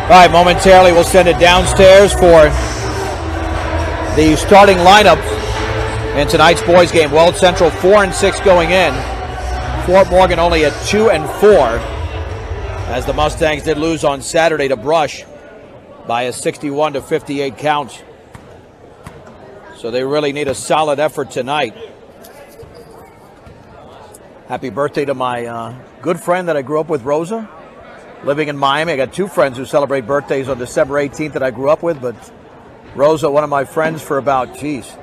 All right, momentarily we'll send it downstairs for the starting lineup in tonight's boys game. Weld Central 4-6 going in. Fort Morgan only at 2-4, as the Mustangs did lose on Saturday to Brush by a 61-58 count. So they really need a solid effort tonight. Happy birthday to my good friend that I grew up with, Rosa, living in Miami. I got two friends who celebrate birthdays on December 18th that I grew up with, but Rosa, one of my friends for about, it's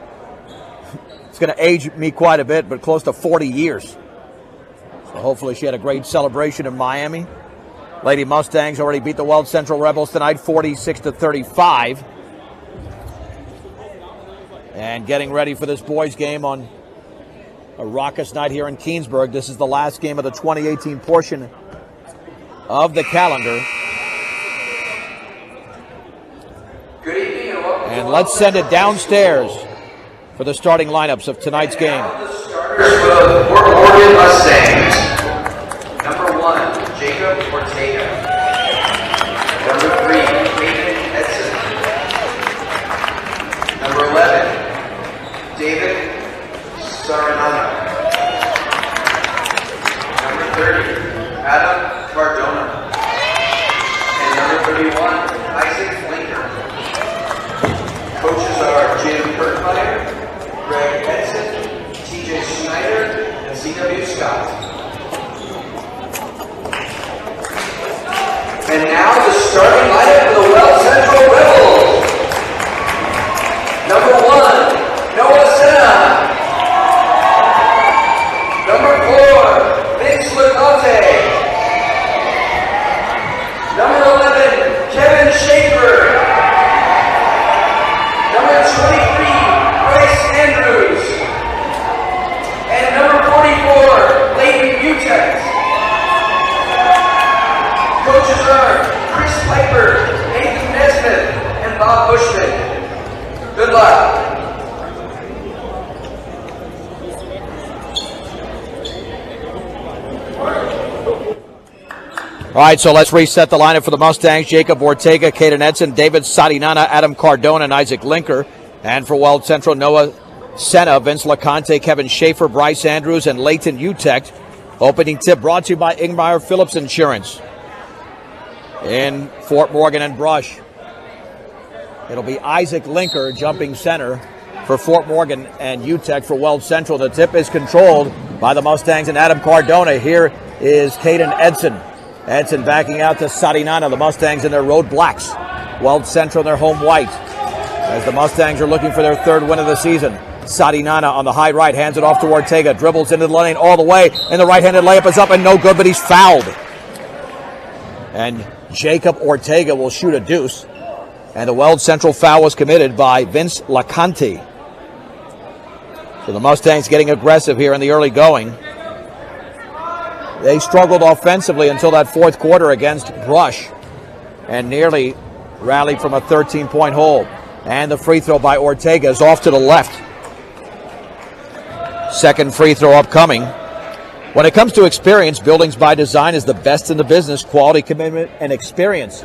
going to age me quite a bit, but close to 40 years. So hopefully she had a great celebration in Miami. Lady Mustangs already beat the Weld Central Rebels tonight, 46-35. And getting ready for this boys game on a raucous night here in Keansburg. This is the last game of the 2018 portion of the calendar. Good evening and welcome. And let's send it downstairs for the starting lineups of tonight's game. The starters for the Fort Morgan Mustangs. Number 1, Jacob Ortega. Number 3, Hayden Edson. Number 11, David Saranana. Number 30, Adam Cardona. And number 31, Isaac Linker. Coaches are Jim Berkmeyer, Greg Edson, TJ Schneider, and C.W. Scott. And now the starting lineup for the Weld Central Rebels. Number 1, Noah Senna. Number 4, Vince Laconte. Number 11, Kevin Schaefer. Number 23, Bryce Andrews. And number 44, Leighton Mutex. Coaches are Chris Piper, Nathan Nesmith, and Bob Bushman. Good luck. All right, so let's reset the lineup for the Mustangs. Jacob Ortega, Caden Edson, David Sarinana, Adam Cardona, and Isaac Linker. And for Weld Central, Noah Senna, Vince LaConte, Kevin Schaefer, Bryce Andrews, and Leighton Utecht. Opening tip brought to you by Ingmeyer Phillips Insurance in Fort Morgan and Brush. It'll be Isaac Linker jumping center for Fort Morgan and Utecht for Weld Central. The tip is controlled by the Mustangs and Adam Cardona. Here is Caden Edson. Edson backing out to Sarinana. The Mustangs in their road blacks. Weld Central in their home white. As the Mustangs are looking for their third win of the season. Sarinana on the high right, hands it off to Ortega. Dribbles into the lane all the way, and the right-handed layup is up and no good, but he's fouled. And Jacob Ortega will shoot a deuce. And the Weld Central foul was committed by Vince LaConte. So the Mustangs getting aggressive here in the early going. They struggled offensively until that fourth quarter against Brush and nearly rallied from a 13-point hole. And the free throw by Ortega is off to the left. Second free throw upcoming. When it comes to experience, Buildings by Design is the best in the business. Quality, commitment, and experience.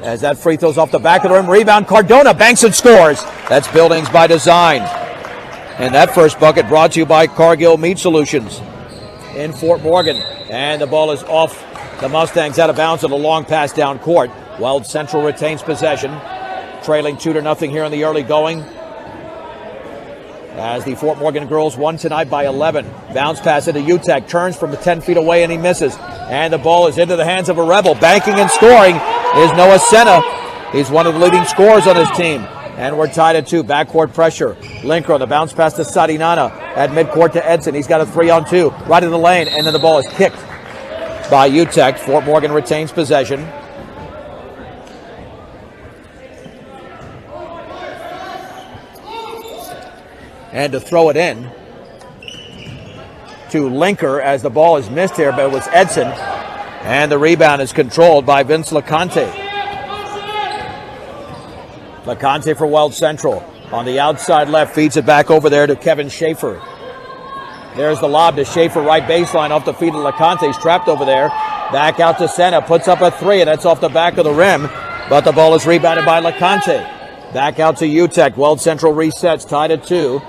As that free throw's off the back of the rim. Rebound, Cardona banks and scores. That's Buildings by Design. And that first bucket brought to you by Cargill Meat Solutions in Fort Morgan. And the ball is off the Mustangs, out of bounds on a long pass down court. Weld Central retains possession, trailing 2-0 here in the early going. As the Fort Morgan girls won tonight by 11. Bounce pass into Utecht, turns from 10 feet away and he misses. And the ball is into the hands of a Rebel. Banking and scoring is Noah Senna. He's one of the leading scorers on his team. And we're tied at 2. Backcourt pressure. Linker on the bounce pass to Sarinana at midcourt to Edson. He's got a 3-on-2 right in the lane, and then the ball is kicked by Utecht. Fort Morgan retains possession. And to throw it in to Linker as the ball is missed here, but it was Edson. And the rebound is controlled by Vince LaConte. LaConte for Weld Central. On the outside left, feeds it back over there to Kevin Schaefer. There's the lob to Schaefer, right baseline off the feet of LaConte. He's trapped over there Back out to Senna, puts up a three, and that's off the back of the rim. But the ball is rebounded by LeConte. Back out to UTEC. Weld Central resets, tied at 2.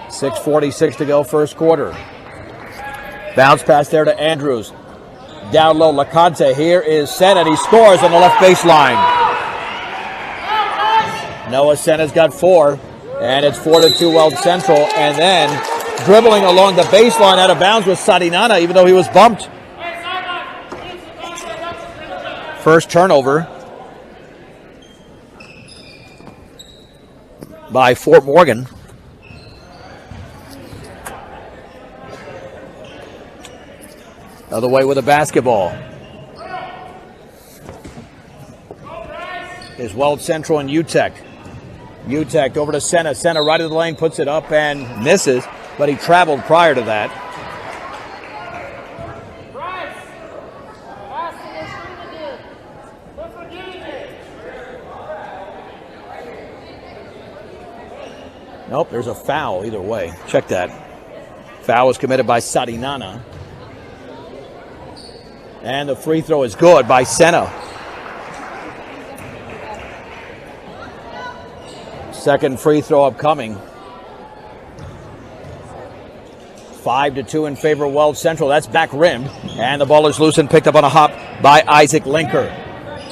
6:46 to go, first quarter. Bounce pass there to Andrews. Down low, LeConte. Here is Senna, and he scores on the left baseline. Noah Senna's got 4, and it's 4-2 Weld Central. And then dribbling along the baseline out of bounds with Sarinana, even though he was bumped. First turnover by Fort Morgan. Other way with a basketball is Weld Central and UTEC. UTEC over to Senna. Senna right of the lane, puts it up and misses, but he traveled prior to that. Nope, there's a foul either way. Check that. Foul was committed by Sarinana. And the free throw is good by Senna. Second free throw upcoming. 5-2 in favor of Weld Central. That's back rimmed. And the ball is loose and picked up on a hop by Isaac Linker.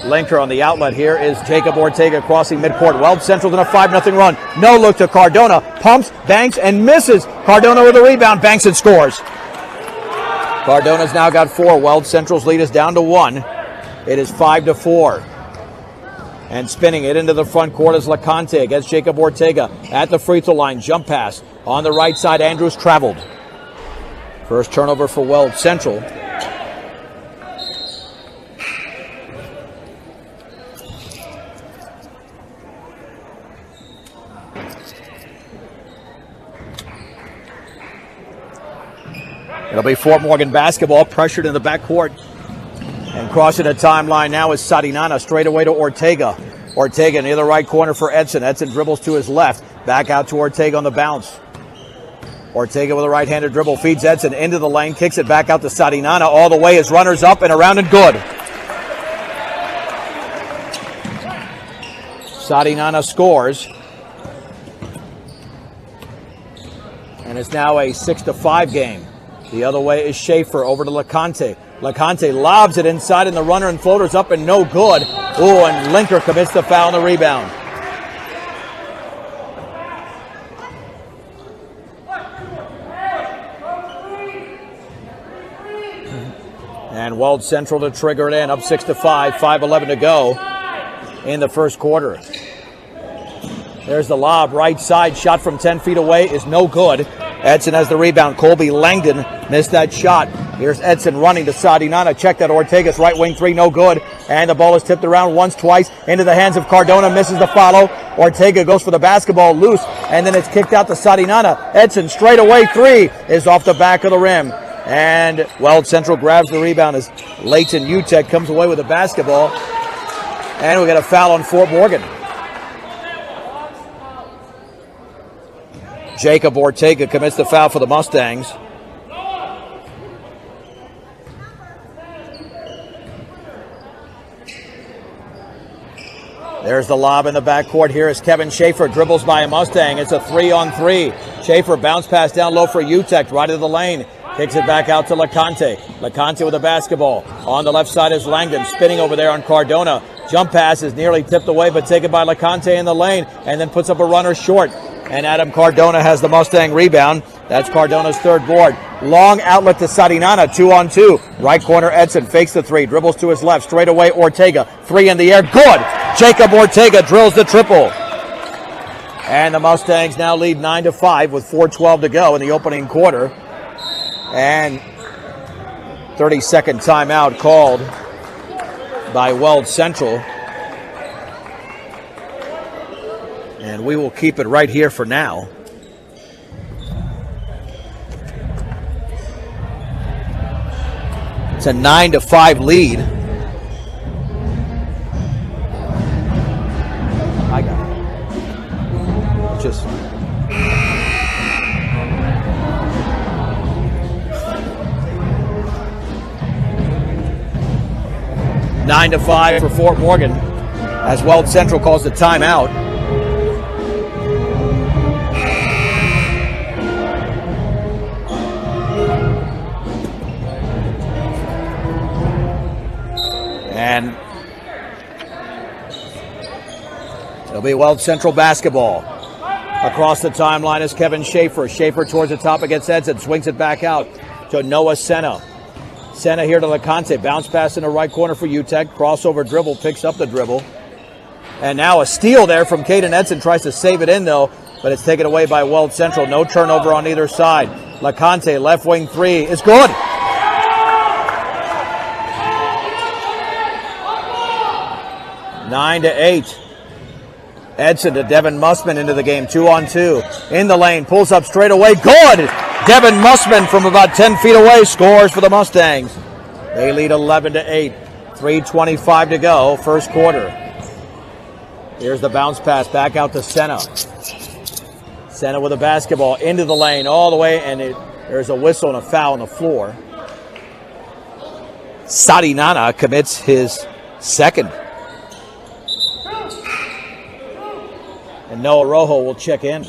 Linker on the outlet here is Jacob Ortega crossing midcourt. Weld Central in a 5-0 run. No look to Cardona. Pumps, banks, and misses. Cardona with a rebound. Banks and scores. Cardona's now got 4. Weld Central's lead is down to 1. It is 5-4. And spinning it into the front court is LeConte against Jacob Ortega at the free throw line. Jump pass on the right side. Andrews traveled. First turnover for Weld Central. It'll be Fort Morgan basketball, pressured in the backcourt. And crossing the timeline now is Sarinana, straight away to Ortega. Ortega near the right corner for Edson. Edson dribbles to his left. Back out to Ortega on the bounce. Ortega with a right-handed dribble, feeds Edson into the lane, kicks it back out to Sarinana. All the way, his runners up and around and good. Sarinana scores. And it's now a 6-5 game. The other way is Schaefer over to LeConte. LeConte lobs it inside, and the runner and floater's up and no good. Ooh, and Linker commits the foul on the rebound. And Weld Central to trigger it in, up 6-5, 5:11 to go in the first quarter. There's the lob, right side, shot from 10 feet away is no good. Edson has the rebound. Colby Langdon missed that shot. Here's Edson running to Sarinana. Check that. Ortega's right wing three, no good. And the ball is tipped around once, twice, into the hands of Cardona. Misses the follow. Ortega goes for the basketball loose, and then it's kicked out to Sarinana. Edson straight away three is off the back of the rim. And Weld Central grabs the rebound as Leighton UTEC comes away with the basketball. And we got a foul on Fort Morgan. Jacob Ortega commits the foul for the Mustangs. There's the lob in the backcourt. Here is Kevin Schaefer. Dribbles by a Mustang. It's a 3-on-3. Schaefer bounce pass down low for UTEC. Right of the lane. Kicks it back out to LeConte. LeConte with the basketball. On the left side is Langdon. Spinning over there on Cardona. Jump pass is nearly tipped away, but taken by LeConte in the lane. And then puts up a runner short. And Adam Cardona has the Mustang rebound. That's Cardona's third board. Long outlet to Sarinana, 2-on-2. Right corner, Edson fakes the three, dribbles to his left, straight away Ortega. Three in the air, good! Jacob Ortega drills the triple. And the Mustangs now lead 9-5 with 4:12 to go in the opening quarter. And 30-second timeout called by Weld Central. And we will keep it right here for now. It's a 9-5 lead. I got it. Just 9-5 for Fort Morgan as Weld Central calls the timeout. And it'll be Weld Central basketball. Across the timeline is Kevin Schaefer. Schaefer towards the top against Edson. Swings it back out to Noah Senna. Senna here to LeConte. Bounce pass in the right corner for UTEC. Crossover dribble. Picks up the dribble. And now a steal there from Caden Edson. Tries to save it in though, but it's taken away by Weld Central. No turnover on either side. LeConte, left wing three is good. Nine to 8. Edson to Devin Mussman into the game. 2-on-2. In the lane. Pulls up straight away. Good! Devin Mussman from about 10 feet away scores for the Mustangs. They lead 11 to 8. 3:25 to go. First quarter. Here's the bounce pass back out to Senna. Senna with a basketball into the lane all the way, and there's a whistle and a foul on the floor. Sadi Nana commits his second. And Noah Rojo will check in.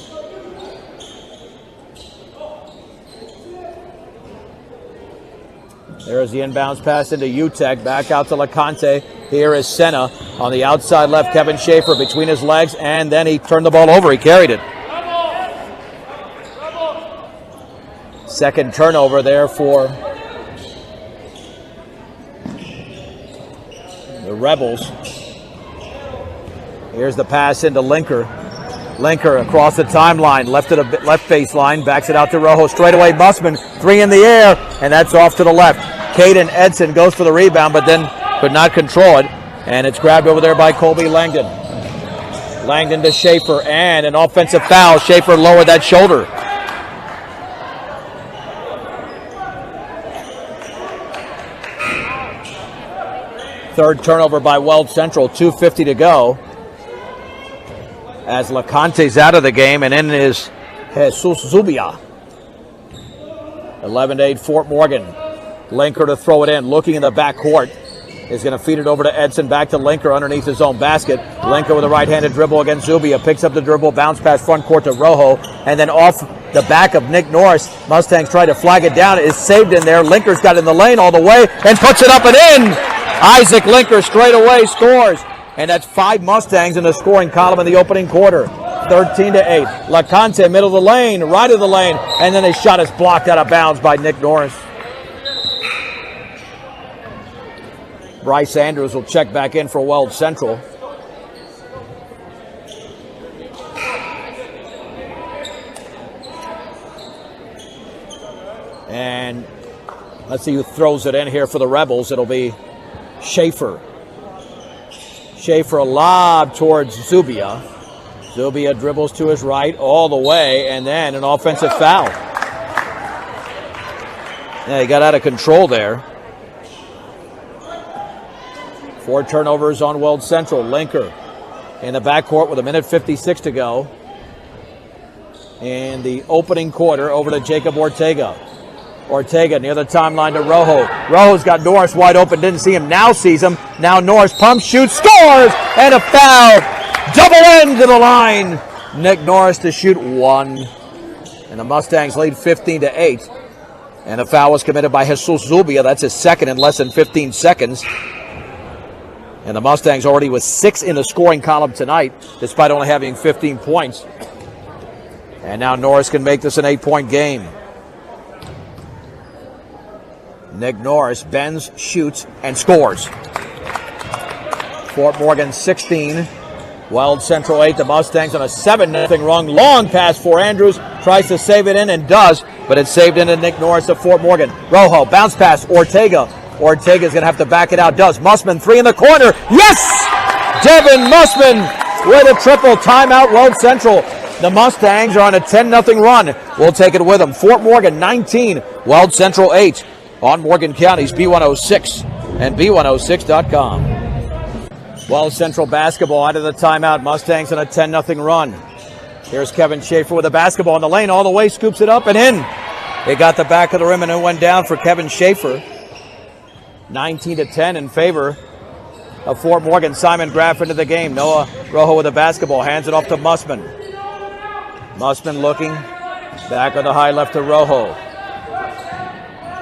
There's the inbounds pass into UTEC. Back out to LeConte. Here is Senna on the outside left. Kevin Schaefer between his legs, and then he turned the ball over. He carried it. Second turnover there for the Rebels. Here's the pass into Linker. Linker across the timeline, left baseline, backs it out to Rojo. Straight away, Mussman, three in the air, and that's off to the left. Caden Edson goes for the rebound, but then could not control it, and it's grabbed over there by Colby Langdon. Langdon to Schaefer, and an offensive foul. Schaefer lowered that shoulder. Third turnover by Weld Central, 2:50 to go. As LeConte's out of the game, and in is Jesus Zubia. 11 to 8 Fort Morgan. Linker to throw it in, looking in the backcourt. Is going to feed it over to Edson, back to Linker underneath his own basket. Linker with a right-handed dribble against Zubia. Picks up the dribble, bounce pass front court to Rojo, and then off the back of Nick Norris. Mustangs try to flag it down. It is saved in there. Linker's got in the lane all the way and puts it up and in. Isaac Linker straight away scores. And that's 5 Mustangs in the scoring column in the opening quarter. 13 to 8. LeConte, middle of the lane, right of the lane, and then his shot is blocked out of bounds by Nick Norris. Bryce Andrews will check back in for Weld Central. And let's see who throws it in here for the Rebels. It'll be Schaefer. Schaefer a lob towards Zubia. Zubia dribbles to his right all the way, and then an offensive foul. Yeah, he got out of control there. 4 turnovers on Weld Central. Linker in the backcourt with 1:56 to go. In the opening quarter, over to Jacob Ortega. Ortega near the timeline to Rojo. Rojo's got Norris wide open, didn't see him, now sees him. Now Norris pumps, shoots, scores, and a foul. Double end to the line. Nick Norris to shoot one. And the Mustangs lead 15 to 8. And a foul was committed by Jesus Zubia. That's his second in less than 15 seconds. And the Mustangs already with 6 in the scoring column tonight, despite only having 15 points. And now Norris can make this an 8-point game. Nick Norris bends, shoots, and scores. Fort Morgan 16, Weld Central 8. The Mustangs on a 7-0 run. Long pass for Andrews. Tries to save it in and does, but it's saved into Nick Norris of Fort Morgan. Rojo, bounce pass, Ortega. Ortega's going to have to back it out. Does. Mussman, 3 in the corner. Yes! Devin Mussman with a triple. Timeout, Weld Central. The Mustangs are on a 10-0 run. We'll take it with them. Fort Morgan 19, Weld Central 8. On Morgan County's B106 and B106.com. Weld Central basketball out of the timeout. Mustangs on a 10-0 run. Here's Kevin Schaefer with a basketball in the lane all the way, scoops it up and in. It got the back of the rim and it went down for Kevin Schaefer. 19 to 10 in favor of Fort Morgan. Simon Graff into the game. Noah Rojo with the basketball. Hands it off to Mussman. Mussman looking. Back on the high left to Rojo.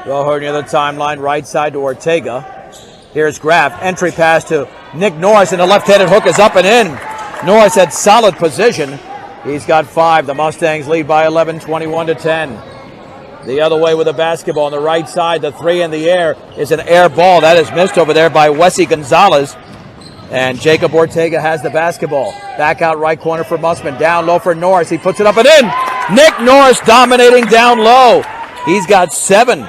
Rojo near the timeline. Right side to Ortega. Here's Graff. Entry pass to Nick Norris, and the left-handed hook is up and in. Norris had solid position. He's got 5. The Mustangs lead by 11, 21-10. The other way with the basketball on the right side. The 3 in the air is an air ball. That is missed over there by Wesley Gonzalez. And Jacob Ortega has the basketball. Back out right corner for Mussman. Down low for Norris. He puts it up and in. Nick Norris dominating down low. He's got 7.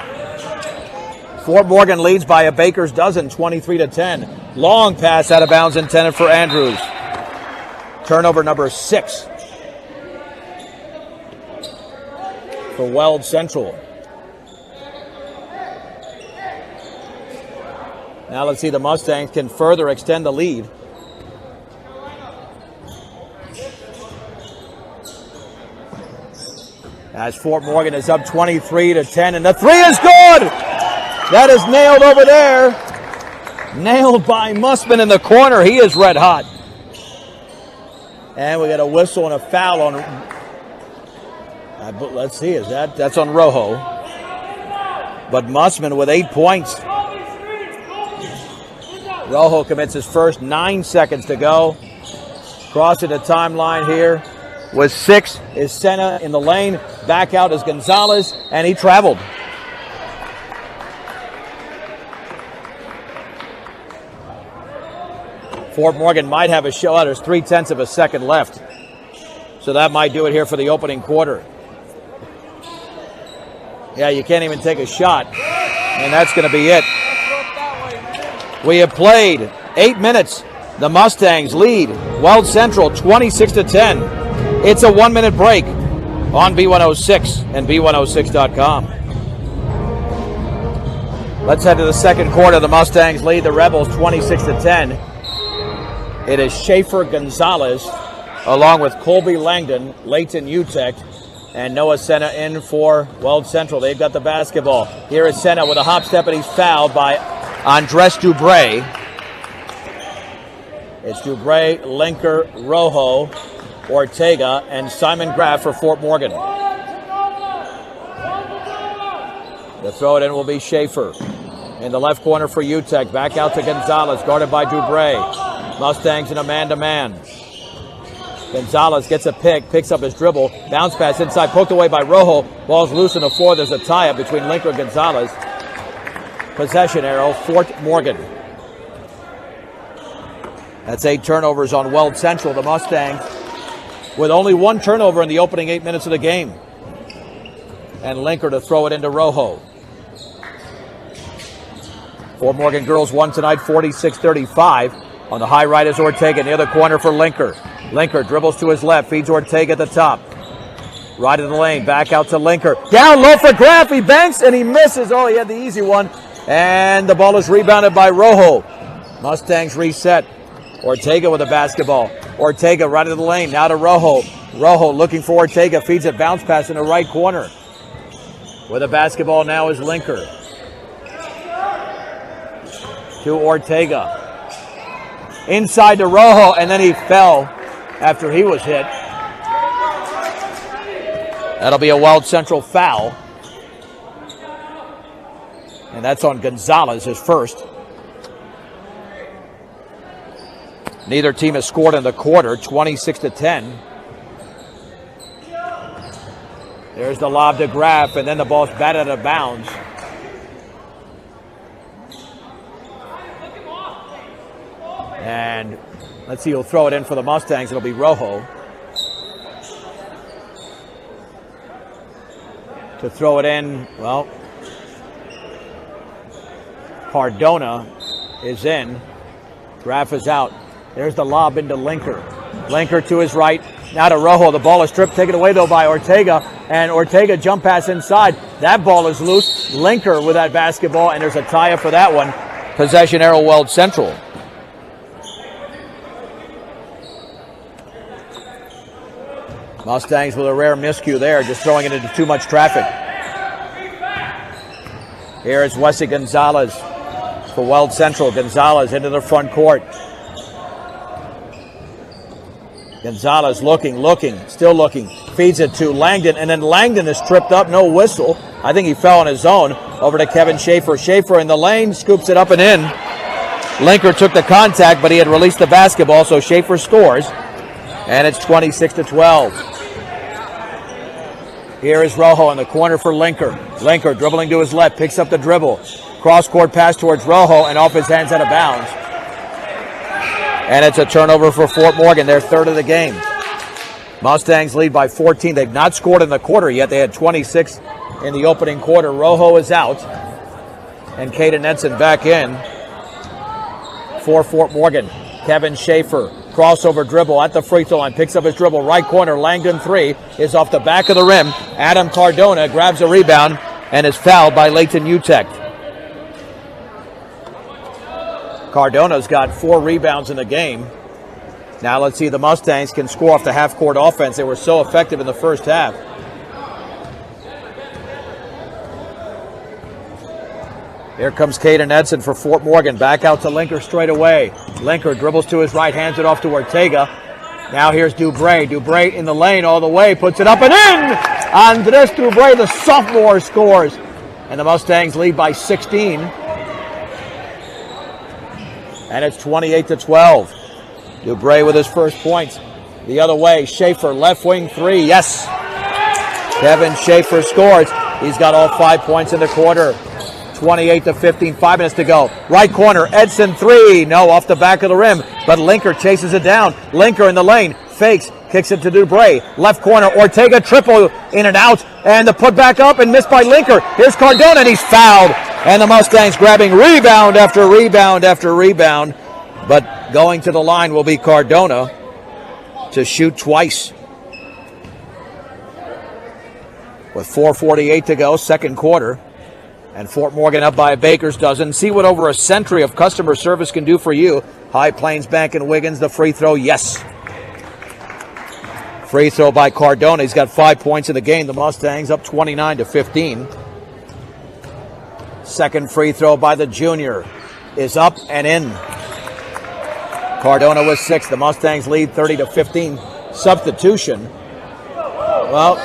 Fort Morgan leads by a baker's dozen, 23-10. Long pass out of bounds intended for Andrews. Turnover number 6 for Weld Central. Now let's see the Mustangs can further extend the lead. As Fort Morgan is up 23-10, and the 3 is good! That is nailed over there. Nailed by Mussman in the corner. He is red hot. And we got a whistle and a foul on. Let's see, that's on Rojo. But Mussman with 8 points. Rojo commits his first. 9 seconds to go. Crossing the timeline here with 6 is Senna in the lane. Back out is Gonzalez, and he traveled. Fort Morgan might have a show out. There's 0.3 of a second left. So that might do it here for the opening quarter. Yeah, you can't even take a shot. And that's going to be it. We have played 8 minutes. The Mustangs lead Weld Central 26-10. It's a 1-minute break on B106 and B106.com. Let's head to the second quarter. The Mustangs lead the Rebels 26-10. It is Schaefer Gonzalez along with Colby Langdon, Leighton Utek, and Noah Senna in for Weld Central. They've got the basketball. Here is Senna with a hop step, and he's fouled by Andres Dubray. It's Dubray, Linker, Rojo, Ortega, and Simon Graff for Fort Morgan. The throw it in will be Schaefer. In the left corner for Utek. Back out to Gonzalez, guarded by Dubray. Mustangs in a man-to-man. Gonzalez gets a pick, picks up his dribble, bounce pass inside, poked away by Rojo. Ball's loose on the floor. There's a tie-up between Linker and Gonzalez. Possession arrow, Fort Morgan. That's 8 turnovers on Weld Central. The Mustangs with only 1 turnover in the opening 8 minutes of the game. And Linker to throw it into Rojo. Fort Morgan girls won tonight 46-35. On the high right is Ortega. In the other corner for Linker. Linker dribbles to his left, feeds Ortega at the top. Right in the lane, back out to Linker. Down low for Graff, he banks and he misses. Oh, he had the easy one. And the ball is rebounded by Rojo. Mustangs reset. Ortega with the basketball. Ortega right in the lane, now to Rojo. Rojo looking for Ortega, feeds a bounce pass in the right corner. With the basketball now is Linker. To Ortega. Inside to Rojo, and then he fell after he was hit. That'll be a Weld Central foul. And that's on Gonzalez, his first. Neither team has scored in the quarter, 26-10. There's the lob to Graff, and then the ball's batted out of bounds. And let's see who'll throw it in for the Mustangs. It'll be Rojo. To throw it in, well, Cardona is in. Graff is out. There's the lob into Linker. Linker to his right. Now to Rojo. The ball is stripped, taken away though by Ortega. And Ortega jump pass inside. That ball is loose. Linker with that basketball, and there's a tie-up for that one. Possession arrow Weld Central. Mustangs with a rare miscue there, just throwing it into too much traffic. Here is Wesley Gonzalez. for Weld Central. Gonzalez into the front court. Gonzalez looking, still looking. Feeds it to Langdon, and then Langdon is tripped up, no whistle. I think he fell on his own. Over to Kevin Schaefer. Schaefer in the lane, scoops it up and in. Linker took the contact, but he had released the basketball, so Schaefer scores. And it's 26-12. Here is Rojo in the corner for Linker. Linker dribbling to his left, picks up the dribble. Cross-court pass towards Rojo, and off his hands out of bounds. And it's a turnover for Fort Morgan, their third of the game. Mustangs lead by 14. They've not scored in the quarter yet. They had 26 in the opening quarter. Rojo is out. And Caden Edson back in for Fort Morgan. Kevin Schaefer, crossover dribble at the free throw line. Picks up his dribble, right corner. Langdon three is off the back of the rim. Adam Cardona grabs a rebound and is fouled by Leighton Utech. Cardona's got 4 rebounds in the game. Now let's see if the Mustangs can score off the half-court offense. They were so effective in the first half. Here comes Caden Edson for Fort Morgan. Back out to Linker straight away. Linker dribbles to his right, hands it off to Ortega. Now here's Dubray. Dubray in the lane all the way, puts it up and in! Andres Dubray, the sophomore, scores. And the Mustangs lead by 16. And it's 28-12. Dubray with his first points. The other way, Schaefer, left wing three, yes! Kevin Schaefer scores. He's got all 5 points in the quarter. 28-15, 5 minutes to go. Right corner, Edson three, no, off the back of the rim, but Linker chases it down. Linker in the lane, fakes, kicks it to Dubray. Left corner, Ortega triple, in and out, and the put back up and missed by Linker. Here's Cardona, and he's fouled. And the Mustangs grabbing rebound after rebound after rebound. But going to the line will be Cardona to shoot twice. With 4:48 to go, second quarter. And Fort Morgan up by a baker's dozen. See what over a century of customer service can do for you. High Plains Bank and Wiggins, the free throw, yes. Free throw by Cardona. He's got 5 points in the game. The Mustangs up 29-15. Second free throw by the junior is up and in. Cardona with 6. The Mustangs lead 30-15. Substitution. Well,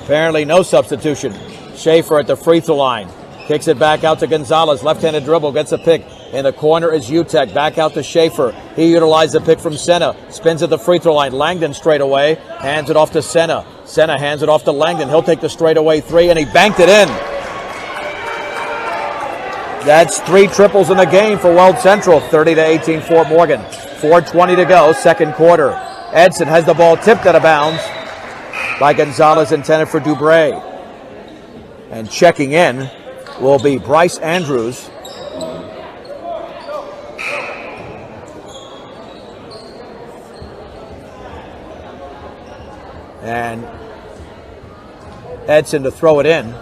apparently no substitution. Schaefer at the free throw line. Kicks it back out to Gonzalez. Left-handed dribble, gets a pick. In the corner is Utech. Back out to Schaefer. He utilized the pick from Senna. Spins at the free throw line. Langdon straight away. Hands it off to Senna. Senna hands it off to Langdon. He'll take the straightaway three, and he banked it in. That's 3 triples in the game for Weld Central. 30-18 Fort Morgan. 4:20 to go, second quarter. Edson has the ball tipped out of bounds by Gonzalez, intended for Dubray. And checking in will be Bryce Andrews. And Edson to throw it in.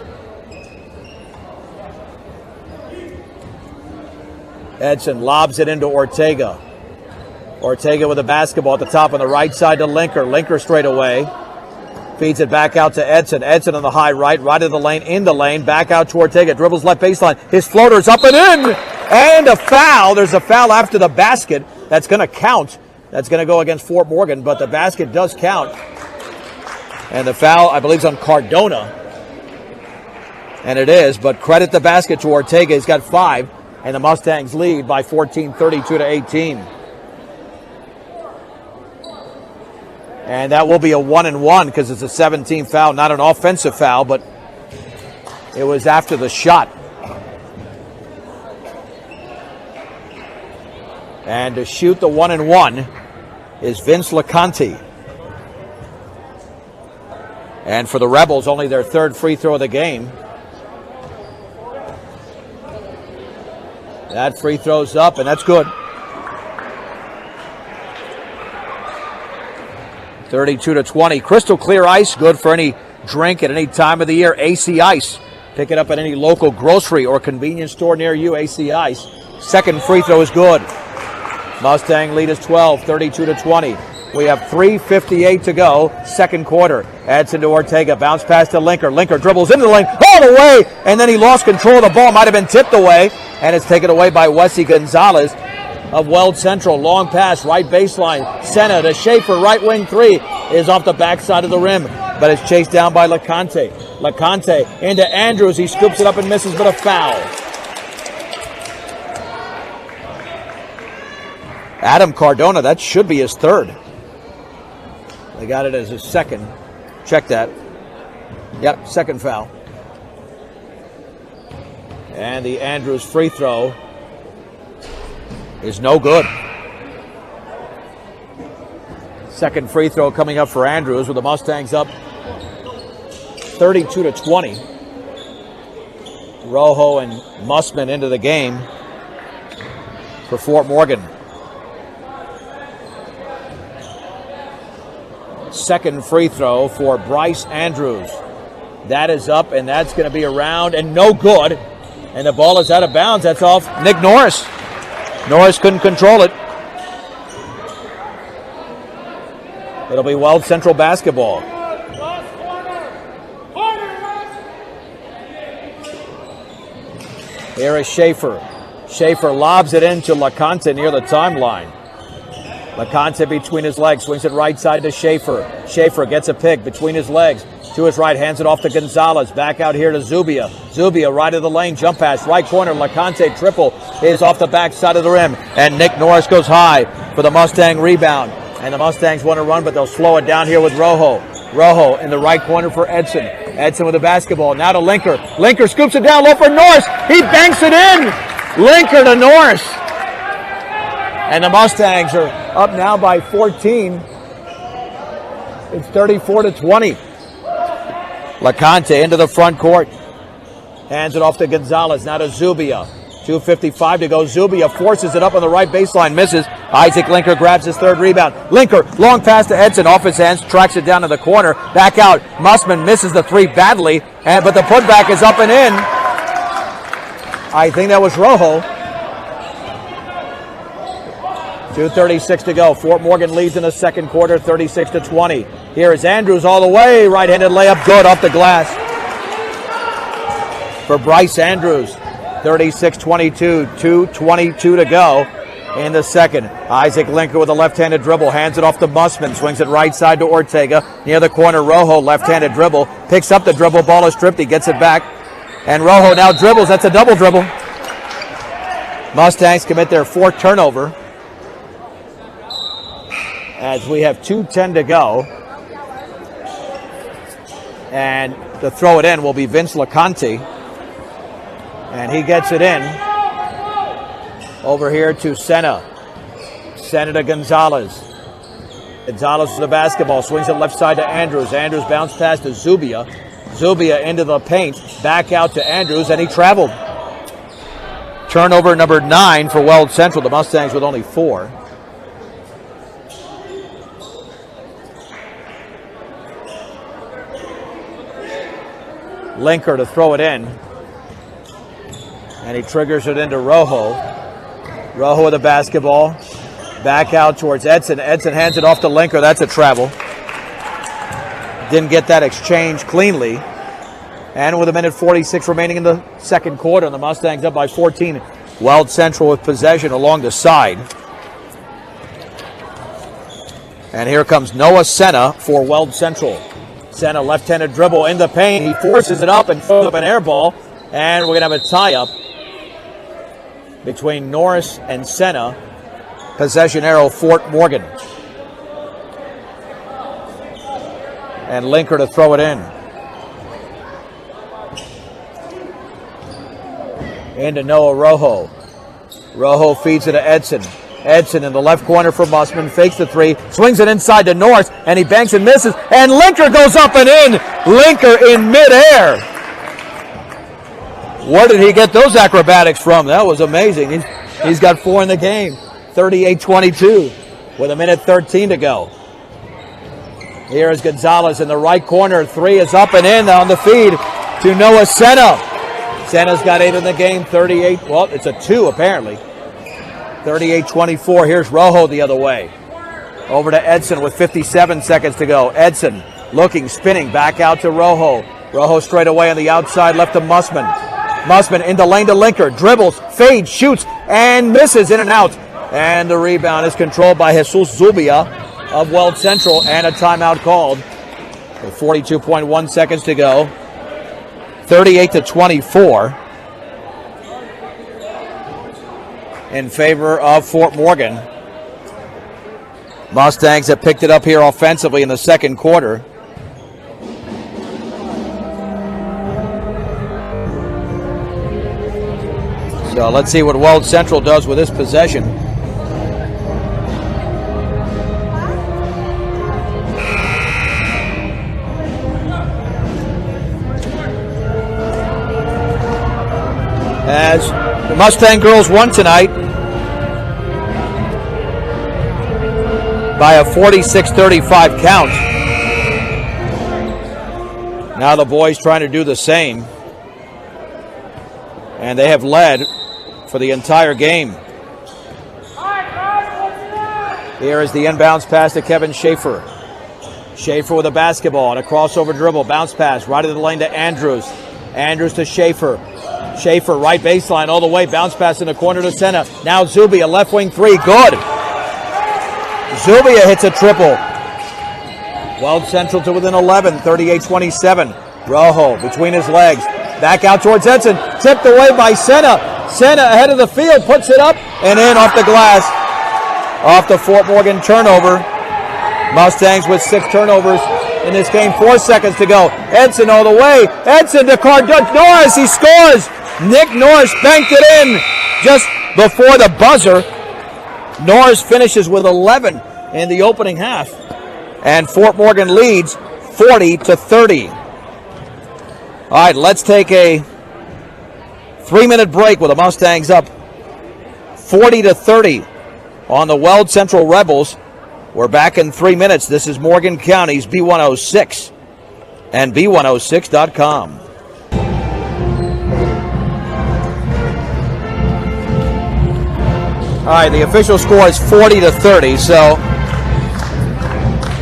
Edson lobs it into Ortega. Ortega with the basketball at the top on the right side to Linker. Linker straight away. Feeds it back out to Edson. Edson on the high right of the lane, in the lane, back out to Ortega. Dribbles left baseline. His floater's up and in! And a foul. There's a foul after the basket. That's going to count. That's going to go against Fort Morgan, but the basket does count. And the foul, I believe, is on Cardona. And it is, but credit the basket to Ortega. He's got 5. And the Mustangs lead by 14, 32-18. And that will be a 1-and-1 because it's a 17th foul, not an offensive foul, but it was after the shot. And to shoot the 1-and-1 is Vince LeConte. And for the Rebels, only their 3rd free throw of the game. That free throw's up, and that's good. 32-20. Crystal clear ice, good for any drink at any time of the year. AC Ice. Pick it up at any local grocery or convenience store near you. AC Ice. Second free throw is good. Mustang lead is 12, 32-20. We have 3:58 to go, second quarter. Edson to Ortega, bounce pass to Linker. Linker dribbles into the lane all the way, and then he lost control of the ball. Might have been tipped away. and it's taken away by Wesley Gonzalez of Weld Central. Long pass, right baseline. Senna to Schaefer, right wing three is off the backside of the rim, but it's chased down by LeConte. LeConte into Andrews. He scoops it up and misses, but a foul. Adam Cardona, that should be his third. They got it as his second. Check that. Yep, second foul. And the Andrews free throw is no good. Second free throw coming up for Andrews, with the Mustangs up 32-20. Rojo and Mussman into the game for Fort Morgan. Second free throw for Bryce Andrews. That is up, and that's going to be around and no good. And the ball is out of bounds. That's off Nick Norris. Norris couldn't control it. It'll be Weld Central basketball. Here is Schaefer. Schaefer lobs it into LeConte near the timeline. LeConte between his legs, swings it right side to Schaefer. Schaefer gets a pick between his legs. To his right, hands it off to Gonzalez. Back out here to Zubia. Zubia right of the lane, jump pass, right corner. LeConte triple is off the back side of the rim. And Nick Norris goes high for the Mustang rebound. And the Mustangs want to run, but they'll slow it down here with Rojo. Rojo in the right corner for Edson. Edson with the basketball. Now to Linker. Linker scoops it down low for Norris. He banks it in. Linker to Norris. And the Mustangs are up now by 14. It's 34-20. LeConte into the front court. Hands it off to Gonzalez. Now to Zubia. 2:55 to go. Zubia forces it up on the right baseline. Misses. Isaac Linker grabs his third rebound. Linker, long pass to Edson. Off his hands. Tracks it down to the corner. Back out. Mussman misses the three badly. But the putback is up and in. I think that was Rojo. 2:36 to go. Fort Morgan leads in the second quarter, 36-20. Here is Andrews all the way. Right-handed layup, good off the glass for Bryce Andrews. 36-22, 2:22 to go in the second. Isaac Linker with a left-handed dribble, hands it off to Mussman, swings it right side to Ortega. Near the corner, Rojo, left-handed dribble, picks up the dribble, ball is stripped, he gets it back. And Rojo now dribbles, that's a double dribble. Mustangs commit their fourth turnover, as we have 2:10 to go. And to throw it in will be Vince LeConte. And he gets it in. Over here to Senna. Senna to Gonzalez. Gonzalez to the basketball. Swings it left side to Andrews. Andrews bounce pass to Zubia. Zubia into the paint. Back out to Andrews, and he traveled. Turnover number 9 for Weld Central. The Mustangs with only 4. Linker to throw it in. And he triggers it into Rojo. Rojo with the basketball. Back out towards Edson. Edson hands it off to Linker. That's a travel. Didn't get that exchange cleanly. And with 1:46 remaining in the second quarter, the Mustangs up by 14. Weld Central with possession along the side. And here comes Noah Senna for Weld Central. Senna left-handed dribble in the paint. He forces it up and throws up an air ball. And we're going to have a tie-up between Norris and Senna. Possession arrow, Fort Morgan. And Linker to throw it in. Into Noah Rojo. Rojo feeds it to Edson. Edson in the left corner for Mussman. Fakes the three. Swings it inside to Norris. And he banks and misses. And Linker goes up and in. Linker in midair. Where did he get those acrobatics from? That was amazing. He's got 4 in the game. 38-22 with 1:13 to go. Here is Gonzalez in the right corner. 3 is up and in on the feed to Noah Senna. Senna's got 8 in the game. 38. Well, it's a 2 apparently. 38-24. Here's Rojo the other way. Over to Edson with 57 seconds to go. Edson looking, spinning, back out to Rojo. Rojo straight away on the outside, left to Mussman. Musman in the lane to Linker. Dribbles, fades, shoots, and misses in and out. And the rebound is controlled by Jesus Zubia of Weld Central, and a timeout called with 42.1 seconds to go. 38-24 in favor of Fort Morgan. Mustangs have picked it up here offensively in the second quarter. So let's see what Weld Central does with this possession. As the Mustang girls won tonight by a 46-35 count. Now the boys trying to do the same. And they have led for the entire game. Here is the inbounds pass to Kevin Schaefer. Schaefer with a basketball and a crossover dribble. Bounce pass right into the lane to Andrews. Andrews to Schaefer. Schaefer, right baseline all the way. Bounce pass in the corner to Senna. Now Zubia, left wing three. Good. Zubia hits a triple. Weld Central to within 11, 38-27. Rojo between his legs. Back out towards Edson. Tipped away by Senna. Senna ahead of the field. Puts it up and in off the glass. Off the Fort Morgan turnover. Mustangs with 6 turnovers in this game. 4 seconds to go. Edson all the way. Edson to Cardona. Norris, he scores. Nick Norris banked it in just before the buzzer. Norris finishes with 11 in the opening half. And Fort Morgan leads 40-30. All right, let's take a 3-minute break with the Mustangs up 40-30 on the Weld Central Rebels. We're back in 3 minutes. This is Morgan County's B106 and B106.com. All right, the official score is 40-30, so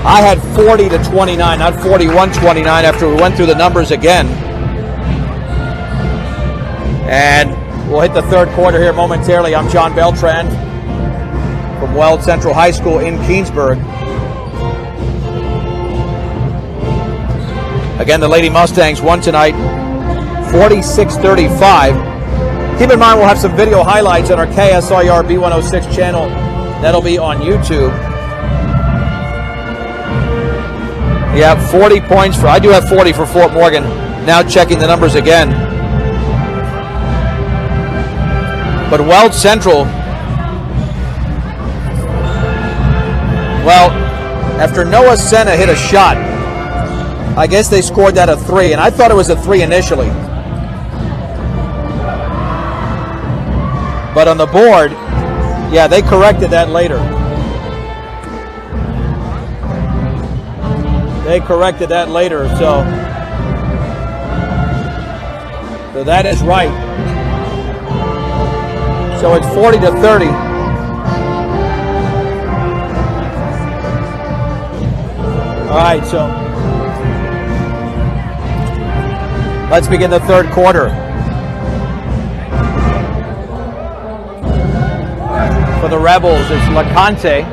I had 40-29, not 41-29 after we went through the numbers again. And we'll hit the third quarter here momentarily. I'm John Beltran from Weld Central High School in Keensburg. Again, the Lady Mustangs won tonight 46-35. Keep in mind we'll have some video highlights on our KSIR B106 channel. That'll be on YouTube. You have 40 points for, I do have 40 for Fort Morgan. Now checking the numbers again. But Weld Central, well, after Noah Senna hit a shot, I guess they scored that a 3, and I thought it was a 3 initially. But on the board, yeah, they corrected that later. They corrected that later, so that is right. So it's 40-30. All right, so let's begin the third quarter. For the Rebels, it's LeConte.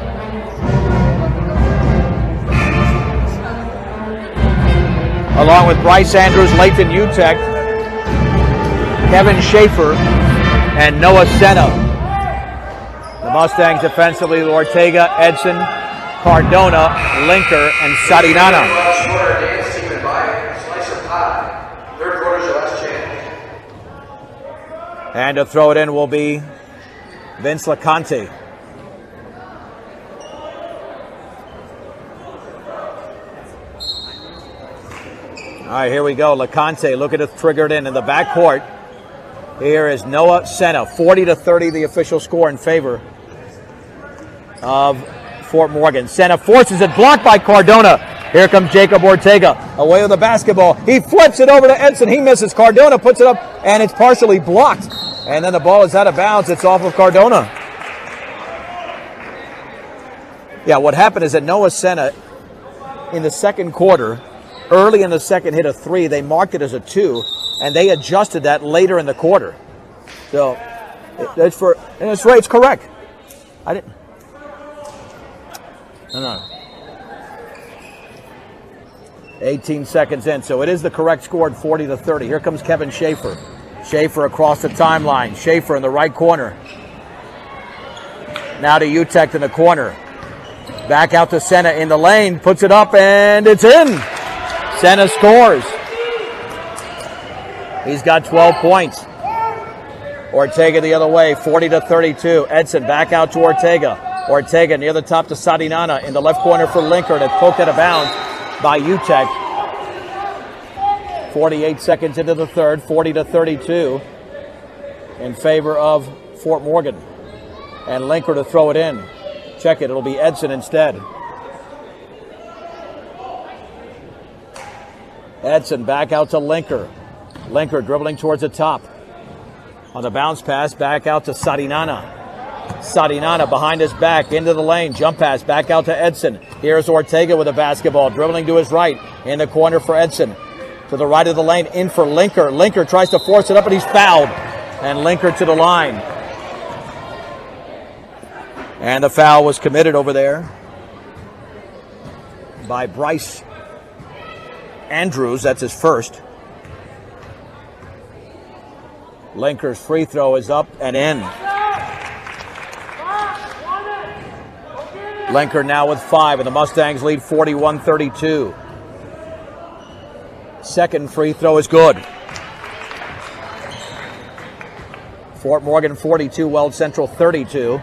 Along with Bryce Andrews, Lathan Utek, Kevin Schaefer, and Noah Senna. The Mustangs defensively, Ortega, Edson, Cardona, Linker, and Sarinana. And to throw it in will be Vince LeConte. All right, here we go. LeConte looking to trigger it in the backcourt. Here is Noah Senna. 40-30, the official score in favor of Fort Morgan. Senna forces it, blocked by Cardona. Here comes Jacob Ortega, away with the basketball. He flips it over to Edson. He misses. Cardona puts it up, and it's partially blocked. And then the ball is out of bounds. It's off of Cardona. Yeah, what happened is that Noah Senna, in the second quarter, early in the second, hit a 3. They marked it as a 2. and they adjusted that later in the quarter. So it's correct. I didn't. No. 18 seconds in, so it is the correct score at 40-30. Here comes Kevin Schaefer. Schaefer across the timeline. Schaefer in the right corner. Now to Utecht in the corner. Back out to Senna in the lane. Puts it up, and it's in. Senna scores. He's got 12 points. Ortega the other way, 40-32. Edson back out to Ortega. Ortega near the top to Sadinana in the left corner for Linker. That's poked out of bounds by Utecht. 48 seconds into the third, 40-32 in favor of Fort Morgan. And Linker to throw it in. Check it, it'll be Edson instead. Edson back out to Linker. Linker dribbling towards the top. On the bounce pass, back out to Sadinana. Sadinana behind his back, into the lane. Jump pass, back out to Edson. Here's Ortega with a basketball, dribbling to his right. In the corner for Edson. To the right of the lane, in for Linker. Linker tries to force it up, and he's fouled. And Linker to the line. And the foul was committed over there by Bryce Andrews. That's his first. Linker's free throw is up and in. Linker now with 5, and the Mustangs lead 41-32. Second free throw is good. Fort Morgan 42, Weld Central 32.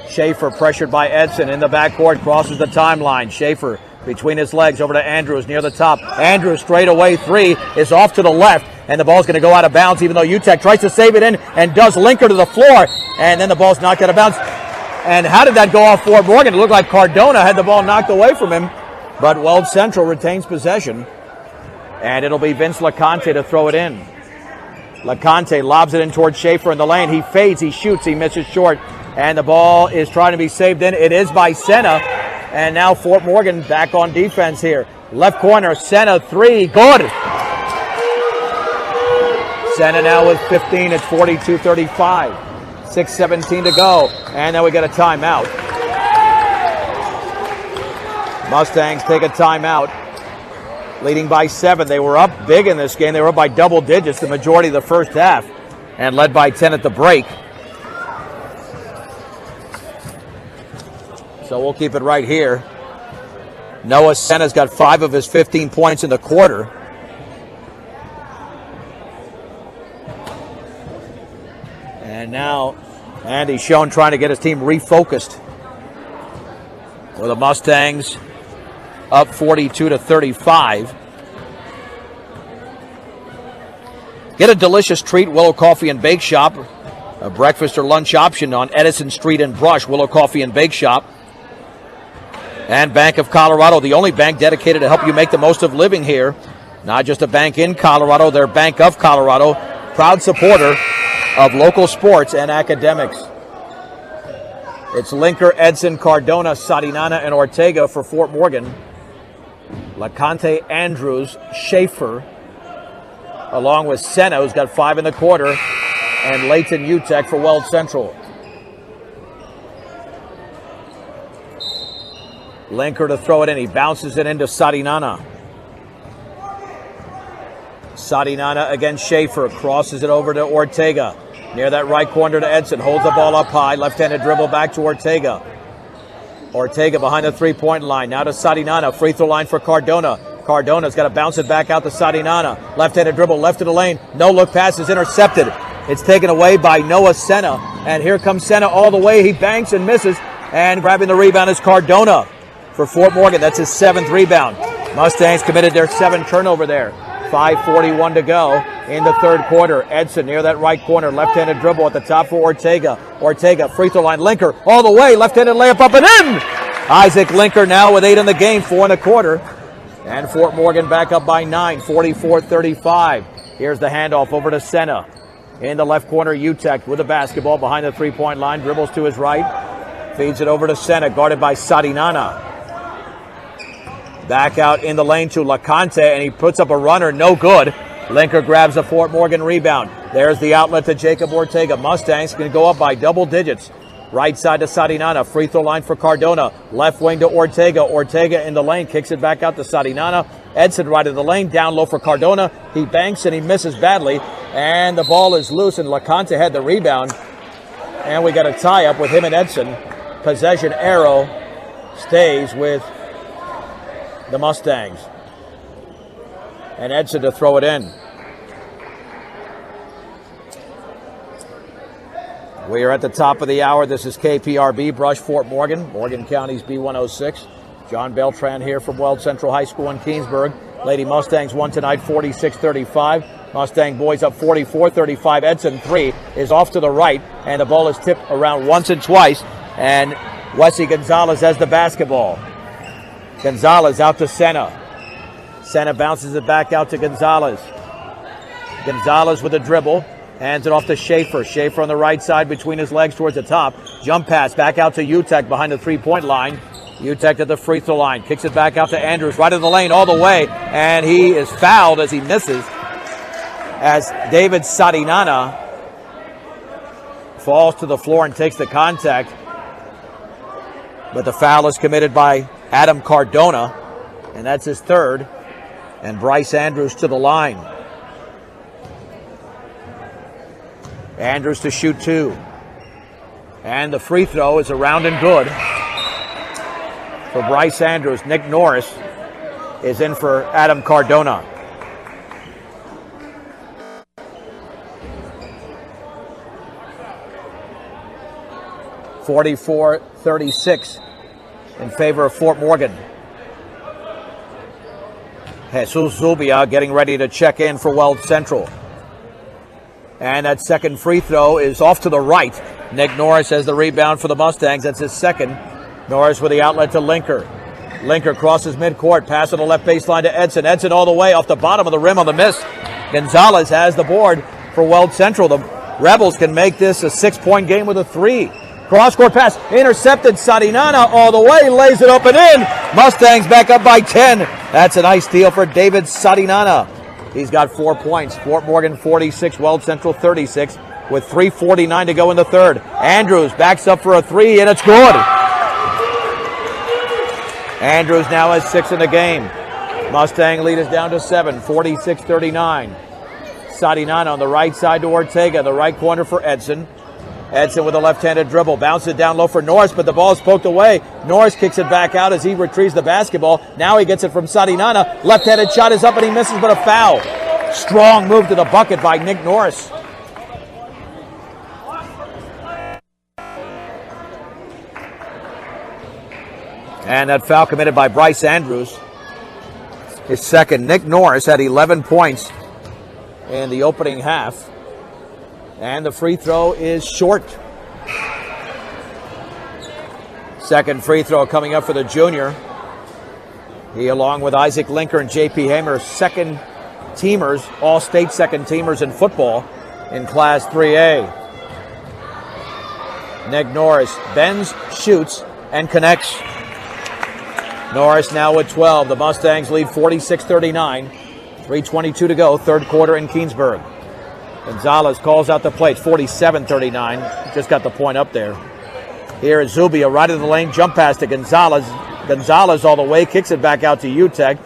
Schaefer pressured by Edson in the backcourt, crosses the timeline. Schaefer between his legs over to Andrews near the top. Andrews straight away 3 is off to the left, and the ball's going to go out of bounds, even though Utecht tries to save it in and does Linker to the floor, and then the ball's knocked out of bounds. And how did that go off Fort Morgan? It looked like Cardona had the ball knocked away from him, but Weld Central retains possession, and it'll be Vince LeConte to throw it in. LeConte lobs it in towards Schaefer in the lane. He fades, he shoots, he misses short, and the ball is trying to be saved in. It is by Senna, and now Fort Morgan back on defense here. Left corner, Senna 3, good. Senna now with 15, it's 42-35. 6:17 to go, and then we get a timeout. Mustangs take a timeout, leading by 7. They were up big in this game. They were up by double digits the majority of the first half, and led by 10 at the break. So we'll keep it right here. Noah Senna's got 5 of his 15 points in the quarter. And now Andy Schoen trying to get his team refocused. With the Mustangs up 42-35. Get a delicious treat, Willow Coffee and Bake Shop. A breakfast or lunch option on Edison Street in Brush, Willow Coffee and Bake Shop. And Bank of Colorado, the only bank dedicated to help you make the most of living here. Not just a bank in Colorado, they're Bank of Colorado, proud supporter of local sports and academics. It's Linker, Edson, Cardona, Sadinana, and Ortega for Fort Morgan. LeConte, Andrews, Schaefer, along with Senna, who's got 5 in the quarter, and Leighton Utecht for Weld Central. Linker to throw it in. He bounces it into Sadinana. Sadinana against Schaefer. Crosses it over to Ortega. Near that right corner to Edson. Holds the ball up high. Left-handed dribble back to Ortega. Ortega behind the three-point line. Now to Sadinana. Free throw line for Cardona. Cardona's got to bounce it back out to Sadinana. Left-handed dribble left of the lane. No look pass is intercepted. It's taken away by Noah Senna. And here comes Senna all the way. He banks and misses. And grabbing the rebound is Cardona for Fort Morgan. That's his 7th rebound. Mustangs committed their 7th turnover there. 5:41 to go in the third quarter. Edson near that right corner. Left-handed dribble at the top for Ortega. Ortega, free throw line. Linker all the way. Left-handed layup up and in! Isaac Linker now with 8 in the game. 4 in the quarter. And Fort Morgan back up by 9. 44-35. Here's the handoff over to Senna. In the left corner, Utecht with the basketball behind the three-point line. Dribbles to his right. Feeds it over to Senna, guarded by Sadinana. Back out in the lane to LeConte, and he puts up a runner, no good. Linker grabs a Fort Morgan rebound. There's the outlet to Jacob Ortega. Mustangs going to go up by double digits. Right side to Sadinana. Free throw line for Cardona. Left wing to Ortega. Ortega in the lane. Kicks it back out to Sadinana. Edson right in the lane. Down low for Cardona. He banks and he misses badly. And the ball is loose, and LaConte had the rebound. And we got a tie-up with him and Edson. Possession arrow stays with the Mustangs. And Edson to throw it in. We are at the top of the hour. This is KPRB, Brush, Fort Morgan, Morgan County's B106. John Beltran here from Weld Central High School in Keensburg. Lady Mustangs won tonight 46-35. Mustang boys up 44-35. Edson 3 is off to the right, and the ball is tipped around once and twice. And Wesley Gonzalez has the basketball. Gonzalez out to Senna. Senna bounces it back out to Gonzalez. Gonzalez with a dribble. Hands it off to Schaefer. Schaefer on the right side between his legs towards the top. Jump pass back out to Utek behind the three-point line. Utek at the free throw line. Kicks it back out to Andrews. Right in the lane all the way. And he is fouled as he misses. As David Sadinana falls to the floor and takes the contact. But the foul is committed by Adam Cardona. And that's his third. And Bryce Andrews to the line. Andrews to shoot 2. And the free throw is around and good for Bryce Andrews. Nick Norris is in for Adam Cardona. (44-36) in favor of Fort Morgan. Jesus Zubia getting ready to check in for Weld Central. And that second free throw is off to the right. Nick Norris has the rebound for the Mustangs. That's his second. Norris with the outlet to Linker. Linker crosses midcourt. Pass on the left baseline to Edson. Edson all the way off the bottom of the rim on the miss. Gonzalez has the board for Weld Central. The Rebels can make this a 6-point game with a 3. Cross-court pass intercepted. Sadinana all the way. Lays it up and in. Mustangs back up by 10. That's a nice steal for David Sadinana. He's got 4 points. Fort Morgan 46, Weld Central 36, with 3:49 to go in the third. Andrews backs up for a 3, and it's good. Andrews now has 6 in the game. Mustang lead is down to 7, 46-39. Sadinana on the right side to Ortega, the right corner for Edson. Edson with a left-handed dribble, bounces it down low for Norris, but the ball is poked away. Norris kicks it back out as he retrieves the basketball. Now he gets it from Sadinana. Left-handed shot is up and he misses, but a foul. Strong move to the bucket by Nick Norris. And that foul committed by Bryce Andrews. His second. Nick Norris had 11 points in the opening half. And the free throw is short. Second free throw coming up for the junior. He, along with Isaac Linker and J.P. Hamer, second teamers, all-state second teamers in football in Class 3A. Nick Norris bends, shoots, and connects. Norris now with 12. The Mustangs lead 46-39. 3:22 to go, third quarter in Keensburg. Gonzalez calls out the play. It's 47-39. Just got the point up there. Here is Zubia right in the lane. Jump pass to Gonzalez. Gonzalez all the way. Kicks it back out to Utek.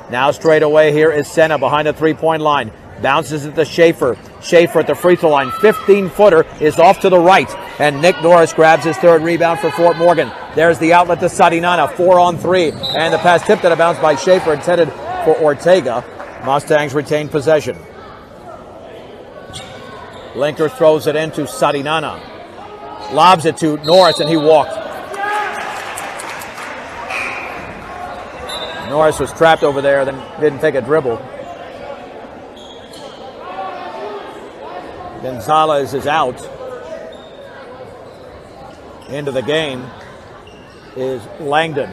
Now straight away here is Senna behind the three-point line. Bounces it to Schaefer. Schaefer at the free throw line. 15-footer is off to the right. And Nick Norris grabs his third rebound for Fort Morgan. There's the outlet to Sadinana. 4-on-3. And the pass tipped and a bounce by Schaefer intended for Ortega. Mustangs retain possession. Linker throws it into Sadinana. Lobs it to Norris, and he walked. Norris was trapped over there, then didn't take a dribble. Gonzalez is out. Into the game is Langdon.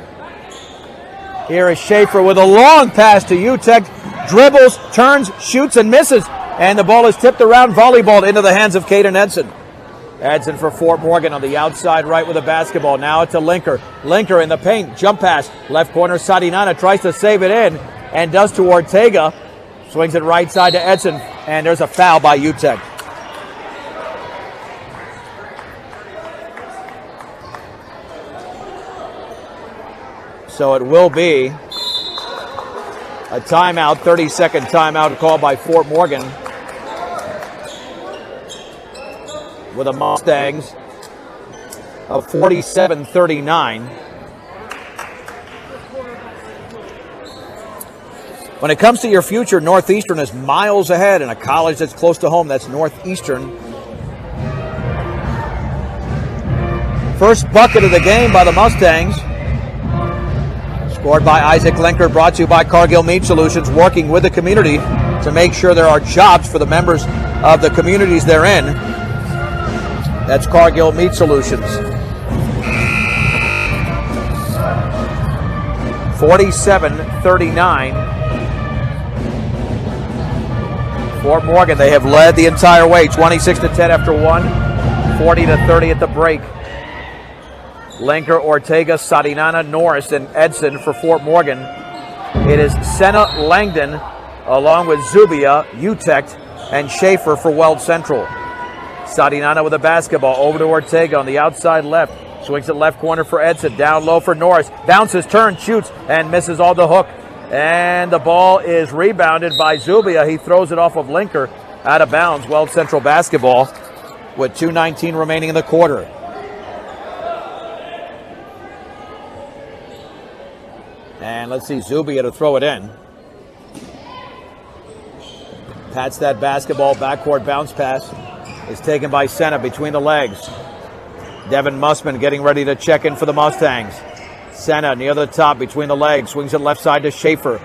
Here is Schaefer with a long pass to Utek. Dribbles, turns, shoots, and misses. And the ball is tipped around, volleyballed into the hands of Caden Edson. Edson for Fort Morgan on the outside right with the basketball. Now to Linker. Linker in the paint. Jump pass. Left corner, Sadinana tries to save it in and does to Ortega. Swings it right side to Edson, and there's a foul by UTEC. So it will be a timeout, 30-second timeout called by Fort Morgan, with the Mustangs of 47-39. When it comes to your future, Northeastern is miles ahead, and a college that's close to home, that's Northeastern. First bucket of the game by the Mustangs, scored by Isaac Linker, brought to you by Cargill Meat Solutions, working with the community to make sure there are jobs for the members of the communities they're in. That's Cargill Meat Solutions. 47-39. Fort Morgan, they have led the entire way, 26-10 after 1, 40-30 at the break. Linker, Ortega, Sadinana, Norris, and Edson for Fort Morgan. It is Senna, Langdon, along with Zubia, UTEC, and Schaefer for Weld Central. Sadinana with a basketball over to Ortega on the outside left. Swings it left corner for Edson. Down low for Norris. Bounces, turns, shoots, and misses all the hook. And the ball is rebounded by Zubia. He throws it off of Linker out of bounds. Weld Central basketball with 2:19 remaining in the quarter. And let's see Zubia to throw it in. Pats that basketball. Backcourt bounce pass is taken by Senna between the legs. Devin Mussman getting ready to check in for the Mustangs. Senna near the top between the legs. Swings it left side to Schaefer.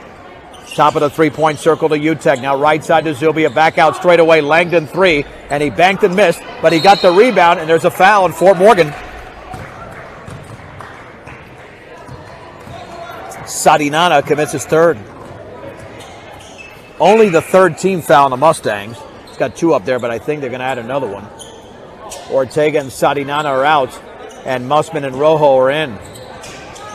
Top of the three-point circle to UTEC. Now right side to Zubia. Back out straight away. Langdon three. And he banked and missed. But he got the rebound. And there's a foul in Fort Morgan. Sadinana commits his third. Only the third team foul on the Mustangs. It's got two up there, but I think they're going to add another one. Ortega and Sadinana are out. And Mussman and Rojo are in.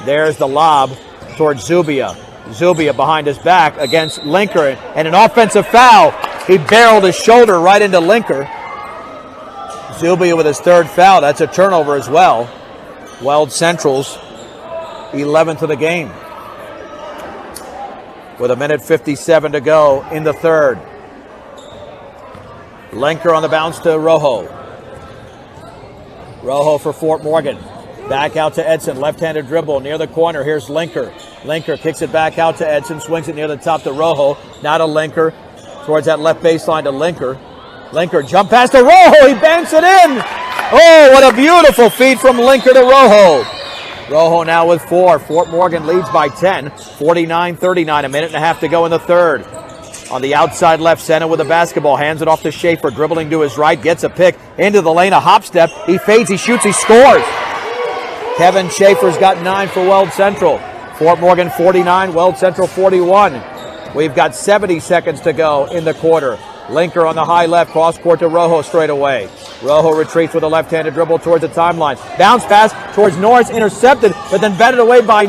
There's the lob towards Zubia. Zubia behind his back against Linker, and an offensive foul. He barreled his shoulder right into Linker. Zubia with his third foul. That's a turnover as well. Weld Central's 11th of the game. With 1:57 to go in the third. Linker on the bounce to Rojo. Rojo for Fort Morgan. Back out to Edson, left-handed dribble near the corner. Here's Linker. Linker kicks it back out to Edson, swings it near the top to Rojo. Now to Linker, towards that left baseline to Linker. Linker jump pass to Rojo, he banks it in! Oh, what a beautiful feed from Linker to Rojo. Rojo now with 4. Fort Morgan leads by 10, 49-39, a minute and a half to go in the third. On the outside left, Senna with the basketball, hands it off to Schaefer, dribbling to his right, gets a pick, into the lane, a hop step, he fades, he shoots, he scores! Kevin Schaefer's got 9 for Weld Central. Fort Morgan 49, Weld Central 41. We've got 70 seconds to go in the quarter. Linker on the high left, cross court to Rojo straight away. Rojo retreats with a left-handed dribble towards the timeline. Bounce pass towards Norris, intercepted, but then batted away by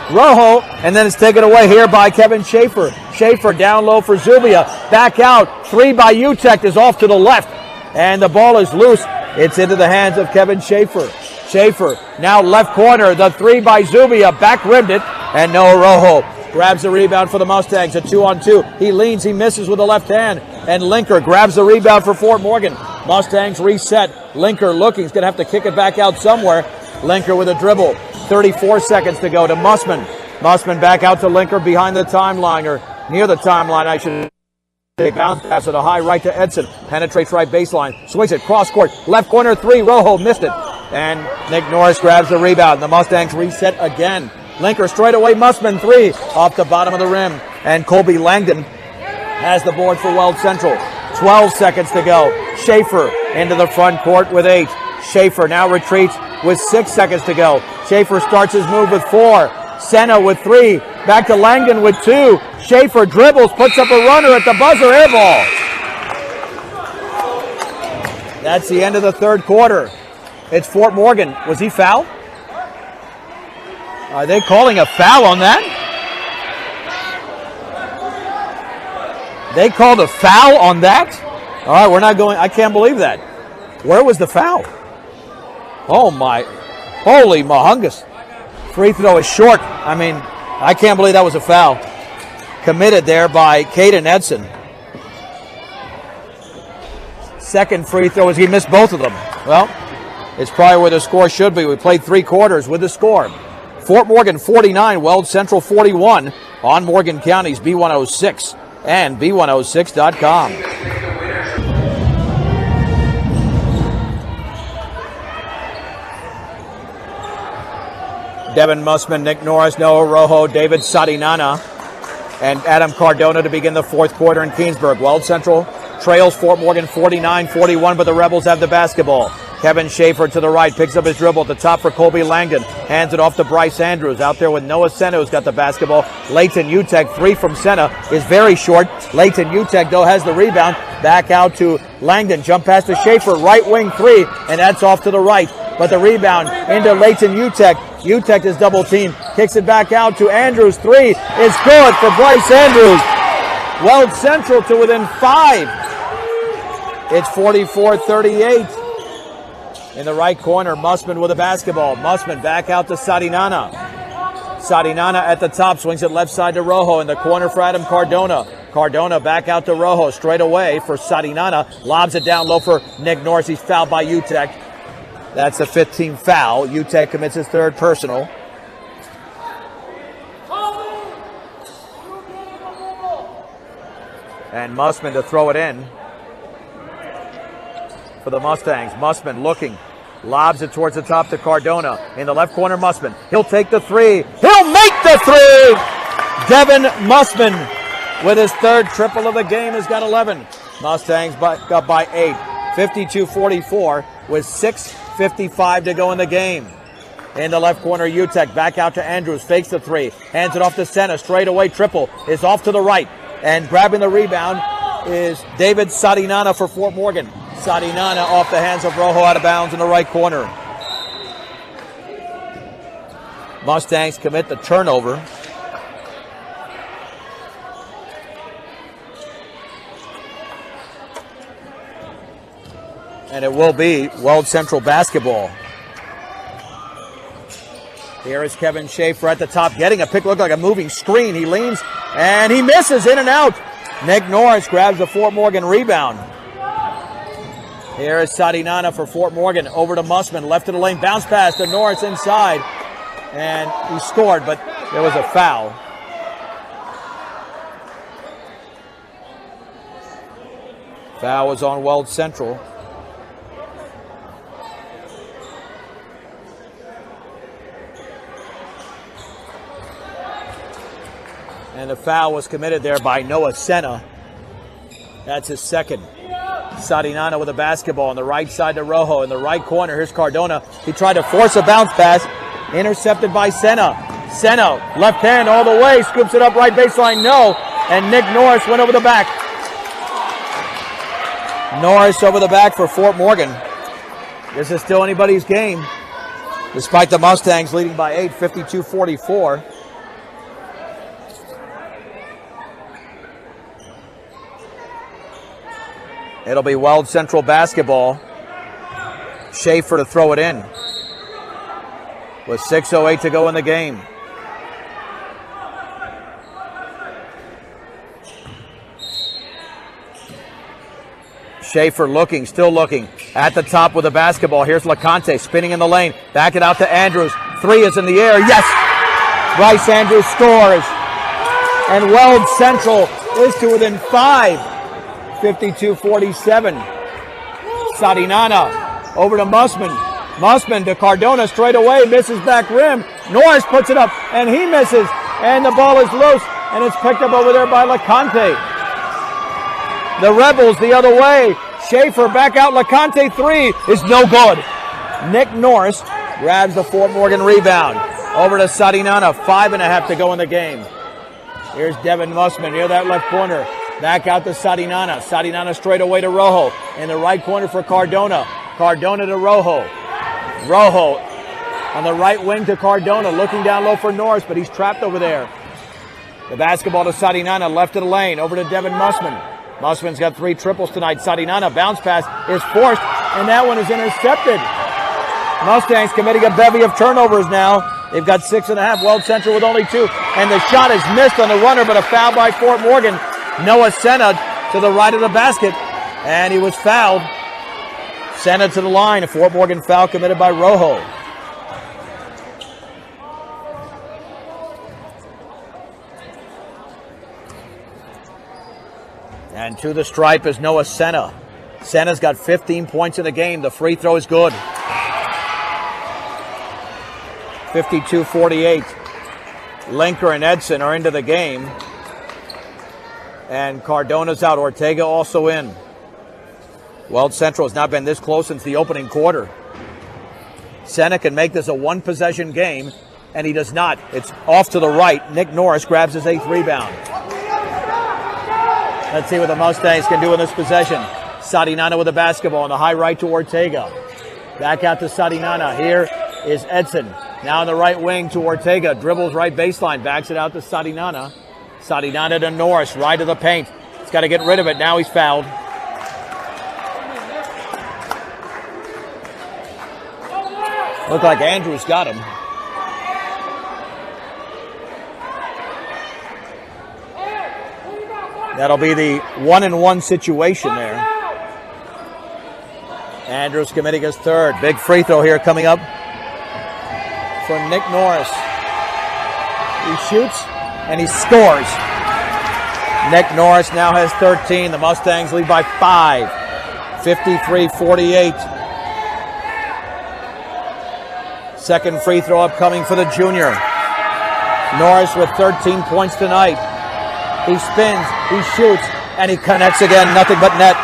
Rojo, and then it's taken away here by Kevin Schaefer. Schaefer down low for Zubia. Back out. 3 by UTEC is off to the left, and the ball is loose. It's into the hands of Kevin Schaefer. Schaefer now left corner. The 3 by Zubia. Back rimmed it, and Noah Rojo grabs the rebound for the Mustangs. A 2-on-2. He leans, he misses with the left hand, and Linker grabs the rebound for Fort Morgan. Mustangs reset. Linker looking. He's going to have to kick it back out somewhere. Linker with a dribble. 34 seconds to go to Mussman. Mussman back out to Linker behind the timeline, or near the timeline, I should say. Bounce pass at a high right to Edson. Penetrates right baseline. Swings it cross court. Left corner 3. Rojo missed it. And Nick Norris grabs the rebound. The Mustangs reset again. Linker straight away. Mussman 3 off the bottom of the rim. And Colby Langdon has the board for Weld Central. 12 seconds to go. Schaefer into the front court with 8. Schaefer now retreats with 6 seconds to go. Schaefer starts his move with 4. Senna with 3. Back to Langdon with 2. Schaefer dribbles, puts up a runner at the buzzer, air ball. That's the end of the third quarter. It's Fort Morgan. Was he fouled? Are they calling a foul on that? They called a foul on that? All right, we're not going. I can't believe that. Where was the foul? Oh, my. Holy mahungus. Free throw is short. I mean, I can't believe that was a foul. Committed there by Caden Edson. Second free throw is he missed both of them. Well, it's probably where the score should be. We played 3 quarters with the score. Fort Morgan 49, Weld Central 41 on Morgan County's B106 and B106.com. Devin Mussman, Nick Norris, Noah Rojo, David Sadinana, and Adam Cardona to begin the fourth quarter in Keensburg. Weld Central trails Fort Morgan 49-41, but the Rebels have the basketball. Kevin Schaefer to the right, picks up his dribble at the top for Colby Langdon. Hands it off to Bryce Andrews. Out there with Noah Senna, who's got the basketball. Leighton Utek, 3 from Senna, is very short. Leighton Utek, though, has the rebound. Back out to Langdon. Jump pass to Schaefer, right wing 3, and that's off to the right. But the rebound into Leighton Utek. Utek is double teamed. Kicks it back out to Andrews. 3 is good for Bryce Andrews. Weld Central to within 5. It's 44-38. In the right corner, Mussman with the basketball. Mussman back out to Sadinana. Sadinana at the top, swings it left side to Rojo. In the corner for Adam Cardona. Cardona back out to Rojo, straight away for Sadinana. Lobs it down low for Nick Norris. He's fouled by Utek. That's a 15th foul. Utek commits his 3rd personal. And Mussman to throw it in for the Mustangs. Mussman looking, lobs it towards the top to Cardona. In the left corner, Mussman. He'll take the 3. He'll make the 3! Devin Mussman with his 3rd triple of the game has got 11. Mustangs up by 8. 52-44 with 6:55 to go in the game. In the left corner, Utek back out to Andrews. Fakes the 3. Hands it off to Senna. Straight away triple is off to the right. And grabbing the rebound is David Sadinana for Fort Morgan. Sadinana off the hands of Rojo, out of bounds in the right corner. Mustangs commit the turnover. And it will be Weld Central basketball. Here is Kevin Schaefer at the top, getting a pick, look like a moving screen. He leans and he misses, in and out. Nick Norris grabs the Fort Morgan rebound. Here is Sadinana for Fort Morgan. Over to Mussman, left of the lane, bounce pass to Norris inside. And he scored, but there was a foul. Foul was on Weld Central. And the foul was committed there by Noah Senna. That's his 2nd. Sadinana with a basketball on the right side to Rojo. In the right corner, here's Cardona. He tried to force a bounce pass. Intercepted by Senna. Senna, left hand all the way. Scoops it up right baseline, no. And Nick Norris went over the back. Norris over the back for Fort Morgan. This is still anybody's game, despite the Mustangs leading by 8, 52-44. It'll be Weld Central basketball. Schaefer to throw it in with 6:08 to go in the game. Schaefer looking, still looking. At the top with the basketball. Here's LeConte spinning in the lane. Back it out to Andrews. 3 is in the air. Yes! Bryce Andrews scores. And Weld Central is to within 5. 52-47. Sadinana over to Mussman. Mussman to Cardona straight away. Misses back rim. Norris puts it up and he misses. And the ball is loose. And it's picked up over there by LeConte. The Rebels the other way. Schaefer back out. LeConte 3 is no good. Nick Norris grabs the Fort Morgan rebound. Over to Sadinana. 5.5 to go in the game. Here's Devin Mussman near that left corner. Back out to Sadinana. Sadinana straight away to Rojo. In the right corner for Cardona. Cardona to Rojo. Rojo on the right wing to Cardona. Looking down low for Norris, but he's trapped over there. The basketball to Sadinana, left of the lane, over to Devin Mussman. Mussman's got 3 triples tonight. Sadinana, bounce pass is forced, and that one is intercepted. Mustangs committing a bevy of turnovers now. They've got 6.5. Weld Central with only 2. And the shot is missed on the runner, but a foul by Fort Morgan. Noah Senna to the right of the basket, and he was fouled. Senna to the line. A Fort Morgan foul committed by Rojo. And to the stripe is Noah Senna. Senna's got 15 points in the game. The free throw is good. 52-48. Linker and Edson are into the game. And Cardona's out. Ortega also in. Weld Central has not been this close since the opening quarter. Senna can make this a one-possession game, and he does not. It's off to the right. Nick Norris grabs his 8th rebound. Let's see what the Mustangs can do in this possession. Sadinana with the basketball on the high right to Ortega. Back out to Sadinana. Here is Edson. Now on the right wing to Ortega. Dribbles right baseline. Backs it out to Sadinana. Sadinana to Norris. Right to the paint. He's got to get rid of it. Now he's fouled. Looked like Andrews got him. That'll be the 1-and-1 situation there. Andrews committing his 3rd. Big free throw here coming up for Nick Norris. He shoots and he scores. Nick Norris now has 13. The Mustangs lead by 5. 53-48. Second free throw upcoming for the junior. Norris with 13 points tonight. He spins, he shoots, and he connects again. Nothing but net.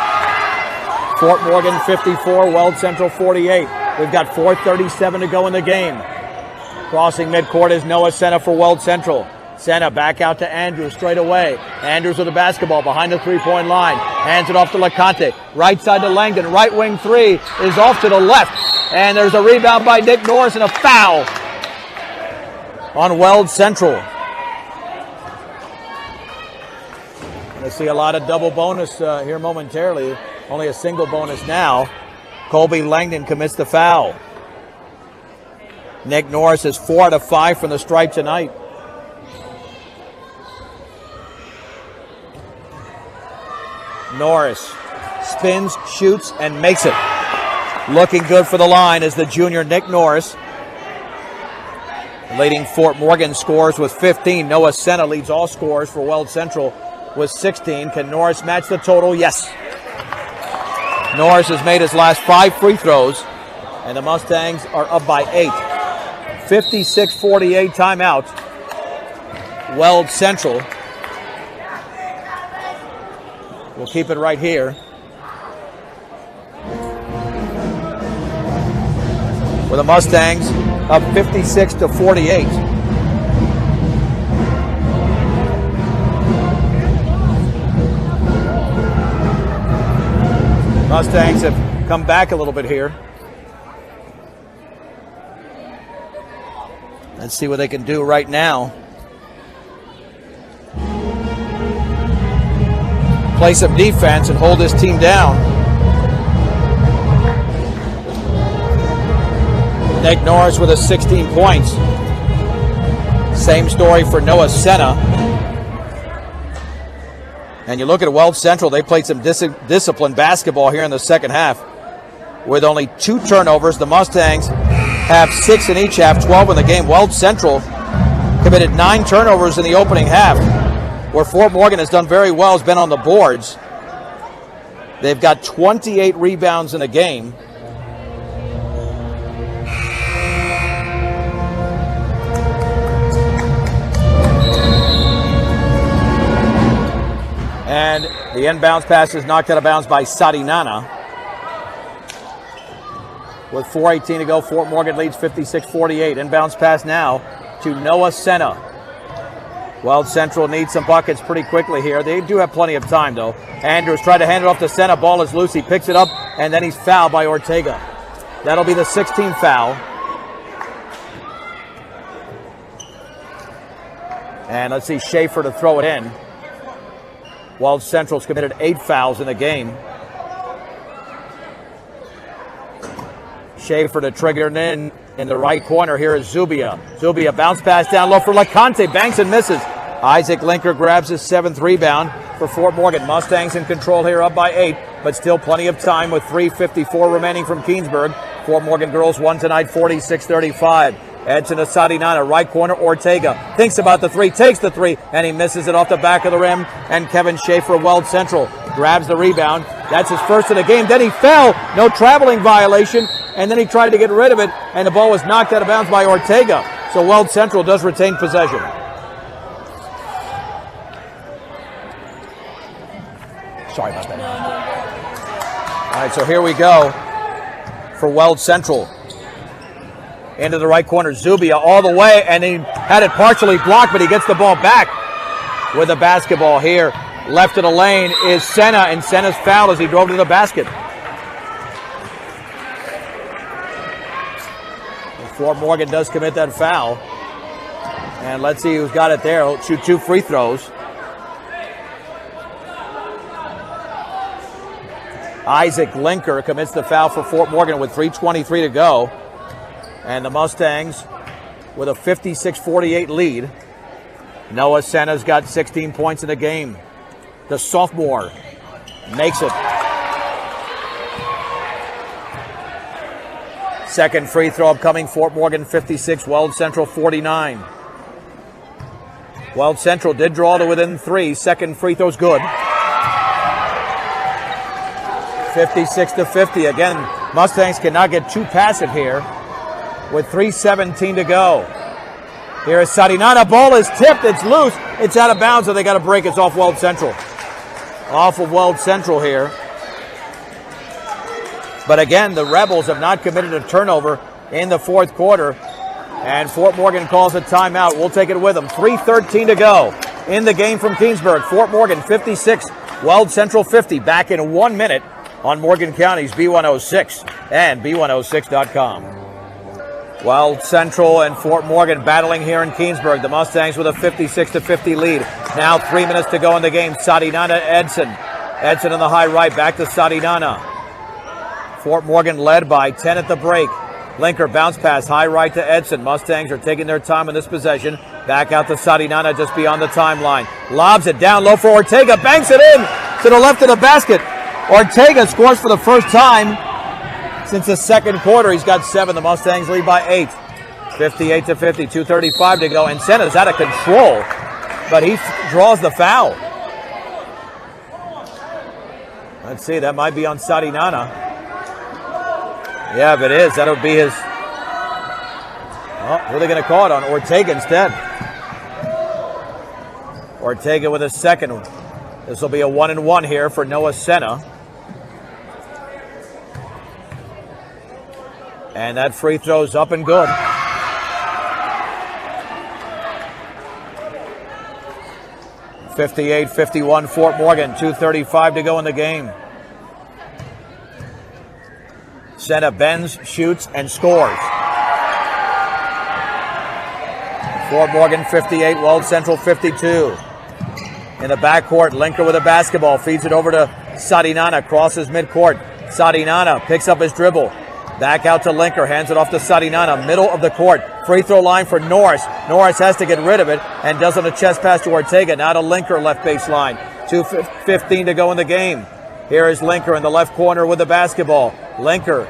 Fort Morgan 54, Weld Central 48. We've got 4:37 to go in the game. Crossing midcourt is Noah Senna for Weld Central. Senna back out to Andrews straight away. Andrews with the basketball behind the three-point line. Hands it off to LeConte. Right side to Langdon. Right wing 3 is off to the left. And there's a rebound by Nick Norris and a foul on Weld Central. Going to see a lot of double bonus here momentarily. Only a single bonus now. Colby Langdon commits the foul. Nick Norris is 4 out of 5 from the stripe tonight. Norris spins, shoots, and makes it. Looking good for the line is the junior Nick Norris. Leading Fort Morgan scores with 15. Noah Senna leads all scorers for Weld Central with 16. Can Norris match the total? Yes. Norris has made his last 5 free throws, and the Mustangs are up by 8. 56-48 timeout. Weld Central. We'll keep it right here. With the Mustangs up 56-48. Mustangs have come back a little bit here. Let's see what they can do right now. Play some defense and hold this team down. Nick Norris with his 16 points. Same story for Noah Senna. And you look at Weld Central, they played some disciplined basketball here in the second half with only 2 turnovers. The Mustangs have 6 in each half, 12 in the game. Weld Central committed 9 turnovers in the opening half, where Fort Morgan has done very well, has been on the boards. They've got 28 rebounds in the game. And the inbounds pass is knocked out of bounds by Sadinana. With 4:18 to go, Fort Morgan leads 56-48. Inbounds pass now to Noah Senna. Weld Central needs some buckets pretty quickly here. They do have plenty of time, though. Andrews tried to hand it off to Senna. Ball is loose. He picks it up, and then he's fouled by Ortega. That'll be the 16th foul. And let's see Schaefer to throw it in. Weld Central's committed 8 fouls in the game. Schaefer to trigger it in the right corner. Here is Zubia. Zubia bounce pass down low for LeConte. Banks and misses. Isaac Linker grabs his 7th rebound for Fort Morgan. Mustangs in control here, up by 8, but still plenty of time with 3:54 remaining from Keensburg. Fort Morgan girls won tonight 46-35. Edson to Sadinana, right corner, Ortega. Thinks about the 3, takes the 3, and he misses it off the back of the rim. And Kevin Schaefer, Weld Central, grabs the rebound. That's his first of the game. Then he fell, no traveling violation, and then he tried to get rid of it, and the ball was knocked out of bounds by Ortega. So Weld Central does retain possession. Sorry about that. All right, so here we go for Weld Central. Into the right corner, Zubia all the way, and he had it partially blocked, but he gets the ball back with a basketball here. Left of the lane is Senna, and Senna's fouled as he drove to the basket. Fort Morgan does commit that foul. And let's see who's got it there. He'll shoot 2 free throws. Isaac Linker commits the foul for Fort Morgan with 3:23 to go. And the Mustangs with a 56-48 lead. Noah Senna's got 16 points in the game. The sophomore makes it. Second free throw upcoming. Fort Morgan 56, Weld Central 49. Weld Central did draw to within 3. Second free throw's good. 56-50. Again, Mustangs cannot get too passive here with 3:17 to go. Here is Sadinana. Ball is tipped. It's loose. It's out of bounds, so they got to break. It's off Weld Central. Off of Weld Central here. But again, the Rebels have not committed a turnover in the 4th quarter. And Fort Morgan calls a timeout. We'll take it with them. 3:13 to go in the game from Keensburg. Fort Morgan 56, Weld Central 50. Back in 1 minute on Morgan County's B106 and B106.com. Weld Central and Fort Morgan battling here in Keensburg. The Mustangs with a 56-50 lead. Now 3 minutes to go in the game. Sadinana, Edson. Edson in the high right, back to Sadinana. Fort Morgan led by 10 at the break. Linker bounce pass, high right to Edson. Mustangs are taking their time in this possession. Back out to Sadinana just beyond the timeline. Lobs it down low for Ortega. Banks it in to the left of the basket. Ortega scores for the first time since the 2nd quarter. He's got 7. The Mustangs lead by 8. 58-50, 2:35 to go. And Senna's out of control, but he draws the foul. Let's see, that might be on Sadinana. Yeah, if it is, that'll be his. Oh, who are they going to call it on? Ortega instead. Ortega with a second. This will be a 1-and-1 here for Noah Senna. And that free throw's up and good. (58-51) Fort Morgan, 2:35 to go in the game. Senna bends, shoots, and scores. Fort Morgan 58, Weld Central 52. In the backcourt, Linker with a basketball, feeds it over to Sadinana, crosses midcourt. Sadinana picks up his dribble. Back out to Linker, hands it off to Sadinana, middle of the court. Free throw line for Norris. Norris has to get rid of it and does on a chest pass to Ortega. Now to Linker, left baseline. 2:15 to go in the game. Here is Linker in the left corner with the basketball. Linker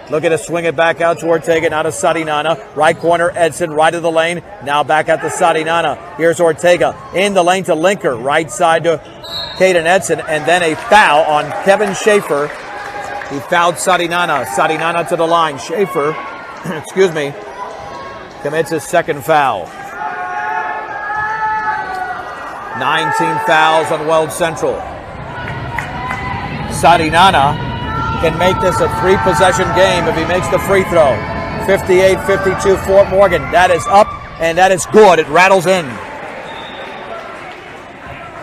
looking to swing it back out to Ortega, now to Sadinana. Right corner, Edson, right of the lane. Now back out to Sadinana. Here's Ortega in the lane to Linker. Right side to Caden Edson, and then a foul on Kevin Schaefer. He fouled Sadinana. Sadinana to the line. Schaefer, excuse me, commits his 2nd foul. 19 fouls on Weld Central. Sadinana can make this a 3-possession game if he makes the free throw. 58-52 Fort Morgan. That is up, and that is good. It rattles in.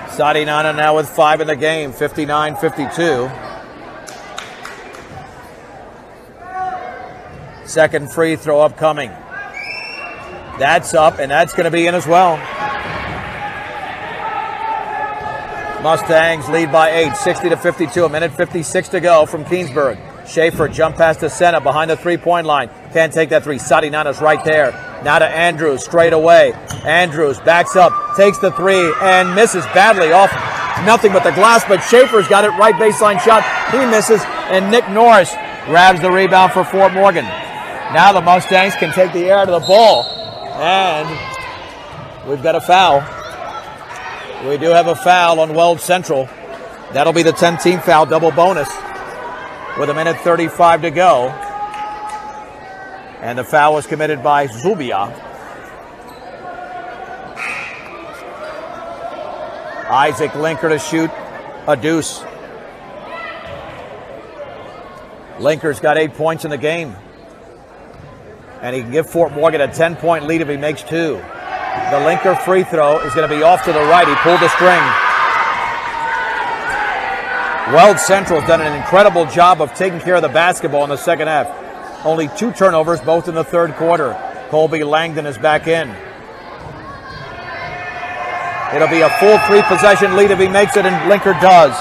Sadinana now with 5 in the game. 59-52. Second free throw upcoming. That's up, and that's going to be in as well. Mustangs lead by 8, 60-52, a minute 56 to go from Keensburg. Schaefer jump pass to Senna behind the three-point line. Can't take that three. Sadinana's right there. Now to Andrews, straight away. Andrews backs up, takes the three, and misses badly off nothing but the glass, but Schaefer's got it right baseline shot. He misses, and Nick Norris grabs the rebound for Fort Morgan. Now the Mustangs can take the air out of the ball, and we've got a foul. We do have a foul on Weld Central. That'll be the 10-team foul, double bonus, with a minute 35 to go. And the foul was committed by Zubia. Isaac Linker to shoot a deuce. Linker's got 8 points in the game. And he can give Fort Morgan a 10-point lead if he makes 2. The Linker free throw is going to be off to the right. He pulled the string. Weld Central has done an incredible job of taking care of the basketball in the second half. Only 2 turnovers, both in the third quarter. Colby Langdon is back in. It'll be a full 3-possession lead if he makes it, and Linker does.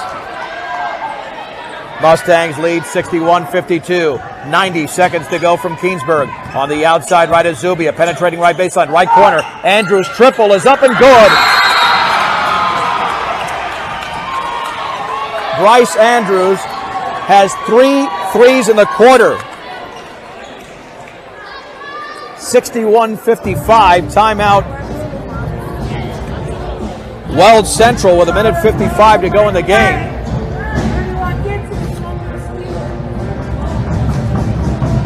Mustangs lead 61-52. 90 seconds to go from Keensburg. On the outside right is Zubia, penetrating right baseline, right corner. Andrews' triple is up and good. Bryce Andrews has 3 threes in the quarter. 61-55, timeout. Weld Central with a minute 55 to go in the game.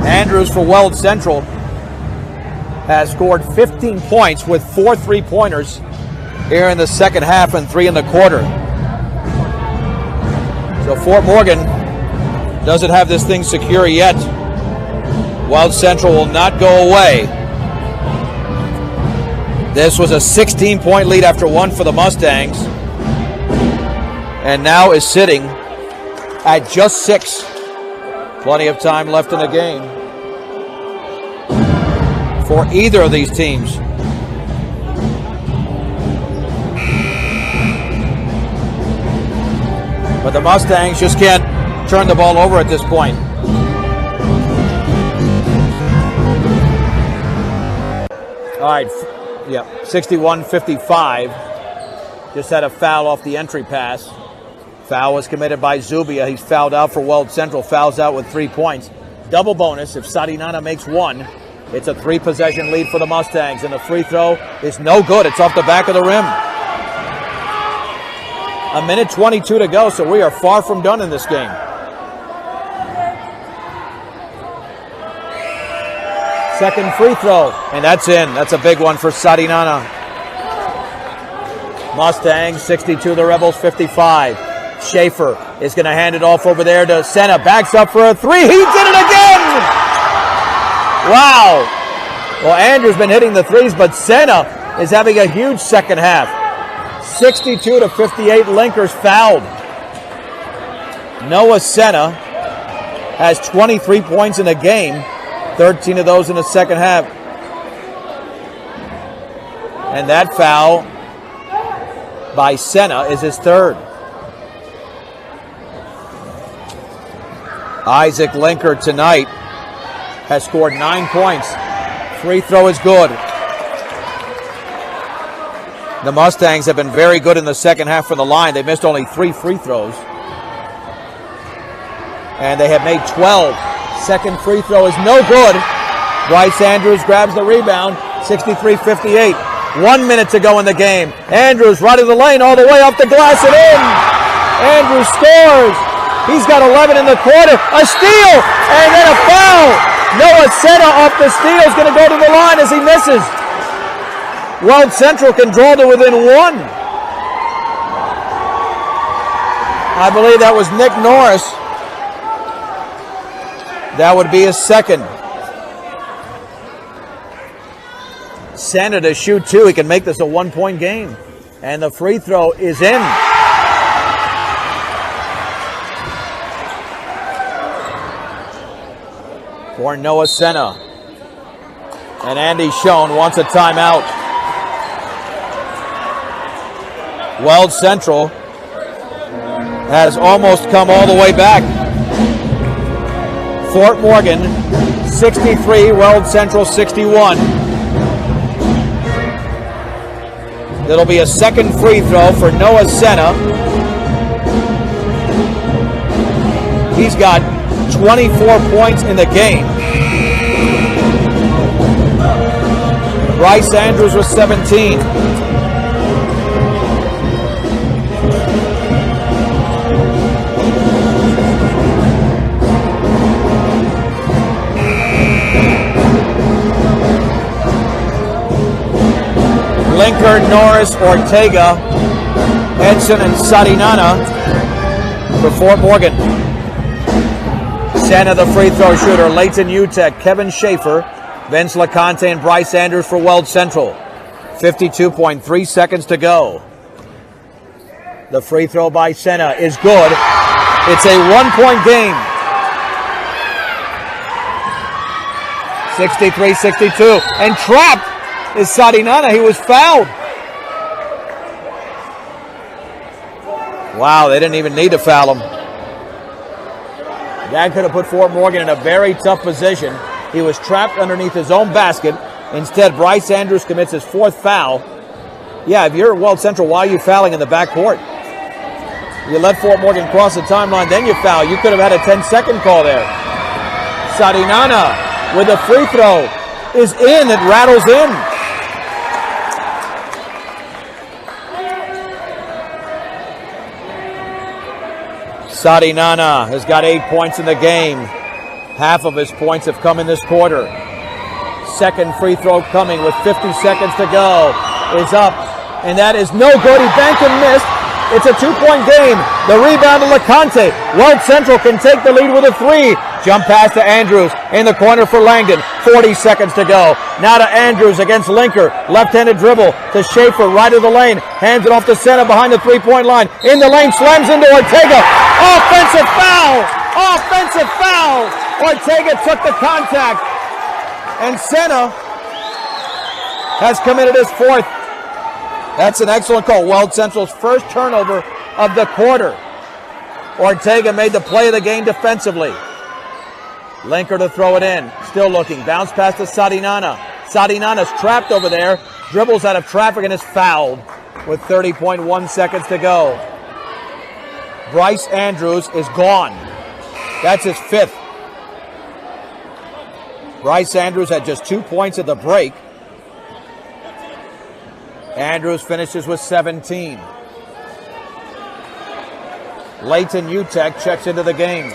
Andrews for Weld Central has scored 15 points with 4 3-pointers here in the second half and 3 in the quarter. So Fort Morgan doesn't have this thing secure yet. Weld Central will not go away. This was a 16-point lead after 1 for the Mustangs, and now is sitting at just 6. Plenty of time left in the game for either of these teams. But the Mustangs just can't turn the ball over at this point. All right, 61-55. Just had a foul off the entry pass. Foul was committed by Zubia. He's fouled out for Weld Central. Fouls out with 3 points. Double bonus if Sadinana makes 1. It's a 3-possession lead for the Mustangs, and the free throw is no good. It's off the back of the rim. A minute 22 to go, so we are far from done in this game. Second free throw, and that's in. That's a big one for Sadinana. Mustangs 62, the Rebels 55. Schaefer is going to hand it off over there to Senna. Backs up for a 3. He did it again! Wow. Well, Andrew's been hitting the threes, but Senna is having a huge second half. 62-58, Linker's fouled. Noah Senna has 23 points in the game, 13 of those in the second half. And that foul by Senna is his 3rd. Isaac Linker tonight has scored 9 points. Free throw is good. The Mustangs have been very good in the second half from the line. They missed only 3 free throws. And they have made 12. Second free throw is no good. Bryce Andrews grabs the rebound. 63-58. 1 minute to go in the game. Andrews right in the lane all the way off the glass and in. Andrews scores. He's got 11 in the quarter. A steal and then a foul. Noah Senna off the steal is going to go to the line as he misses. Weld Central can draw to within 1. I believe that was Nick Norris. That would be his 2nd. Senna to shoot 2. He can make this a 1-point game. And the free throw is in. For Noah Senna. And Andy Schoen wants a timeout. Weld Central has almost come all the way back. Fort Morgan 63, Weld Central 61. There'll be a second free throw for Noah Senna. He's got 24 points in the game. Bryce Andrews with 17. Linker, Norris, Ortega, Edson, and Sadinana for Fort Morgan. Senna, the free throw shooter. Leighton Utek, Kevin Schaefer, Vince LeConte, and Bryce Andrews for Weld Central. 52.3 seconds to go. The free throw by Senna is good. It's a 1-point game. 63-62. And trapped is Sadinana. He was fouled. Wow, they didn't even need to foul him. That could have put Fort Morgan in a very tough position. He was trapped underneath his own basket. Instead, Bryce Andrews commits his fourth foul. Yeah, if you're Weld Central, why are you fouling in the backcourt? You let Fort Morgan cross the timeline, then you foul. You could have had a 10-second call there. Sadinana with a free throw is in. It rattles in. Sadinana has got 8 points in the game. Half of his points have come in this quarter. Second free throw coming with 50 seconds to go. Is up, and that is no good. He banked and missed. It's a 2-point game. The rebound to LeConte. Weld Central can take the lead with a 3. Jump pass to Andrews in the corner for Langdon. 40 seconds to go. Now to Andrews against Linker. Left-handed dribble to Schaefer, right of the lane. Hands it off to Senna behind the 3-point line. In the lane, slams into Ortega. Offensive foul! Offensive foul! Ortega took the contact. And Senna has committed his fourth. That's an excellent call. Weld Central's first turnover of the quarter. Ortega made the play of the game defensively. Linker to throw it in. Still looking. Bounce pass to Sadinana. Sadinana's trapped over there. Dribbles out of traffic and is fouled with 30.1 seconds to go. Bryce Andrews is gone. That's his fifth. Bryce Andrews had just 2 points at the break. Andrews finishes with 17. Leighton Utek checks into the game.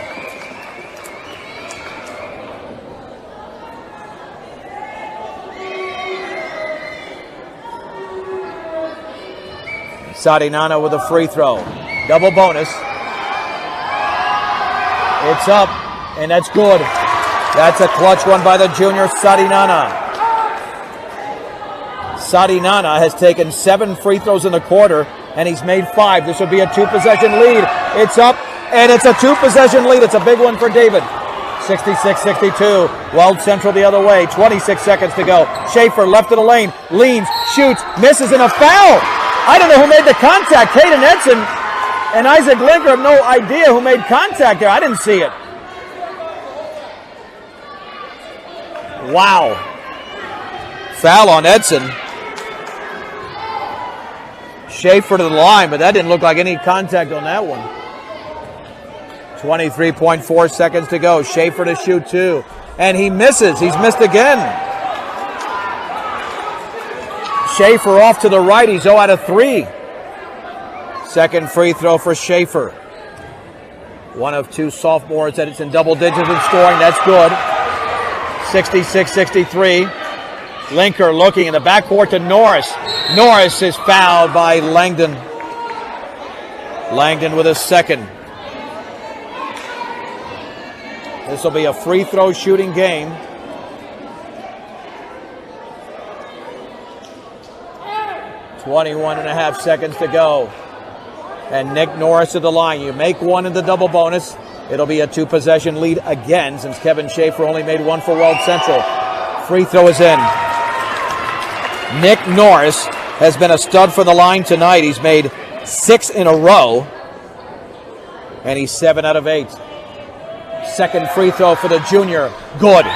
Sadinana with a free throw. Double bonus. It's up, and that's good. That's a clutch one by the junior Sadinana. Sadinana has taken 7 free throws in the quarter, and he's made 5. This would be a 2-possession lead. It's up, and it's a 2-possession lead. It's a big one for David. 66-62. Weld Central the other way. 26 seconds to go. Schaefer left of the lane. Leans, shoots, misses, and a foul. I don't know who made the contact. Caden Edson and Isaac Linker have no idea who made contact there. I didn't see it. Wow. Foul on Edson. Schaefer to the line, but that didn't look like any contact on that one. 23.4 seconds to go. Schaefer to shoot 2. And he misses. He's missed again. Schaefer off to the right. He's 0 out of 3. Second free throw for Schaefer. One of 2 sophomores that it's in double digits in scoring. That's good. 66-63. Linker looking in the backcourt to Norris. Norris is fouled by Langdon. Langdon with a second. This will be a free throw shooting game. .21.5 seconds to go. And Nick Norris at the line. You make 1 in the double bonus. It'll be a 2-possession lead again since Kevin Schaefer only made 1 for Weld Central. Free throw is in. Nick Norris has been a stud for the line tonight. He's made 6 in a row. and he's 7 out of 8. Second free throw for the junior. Good.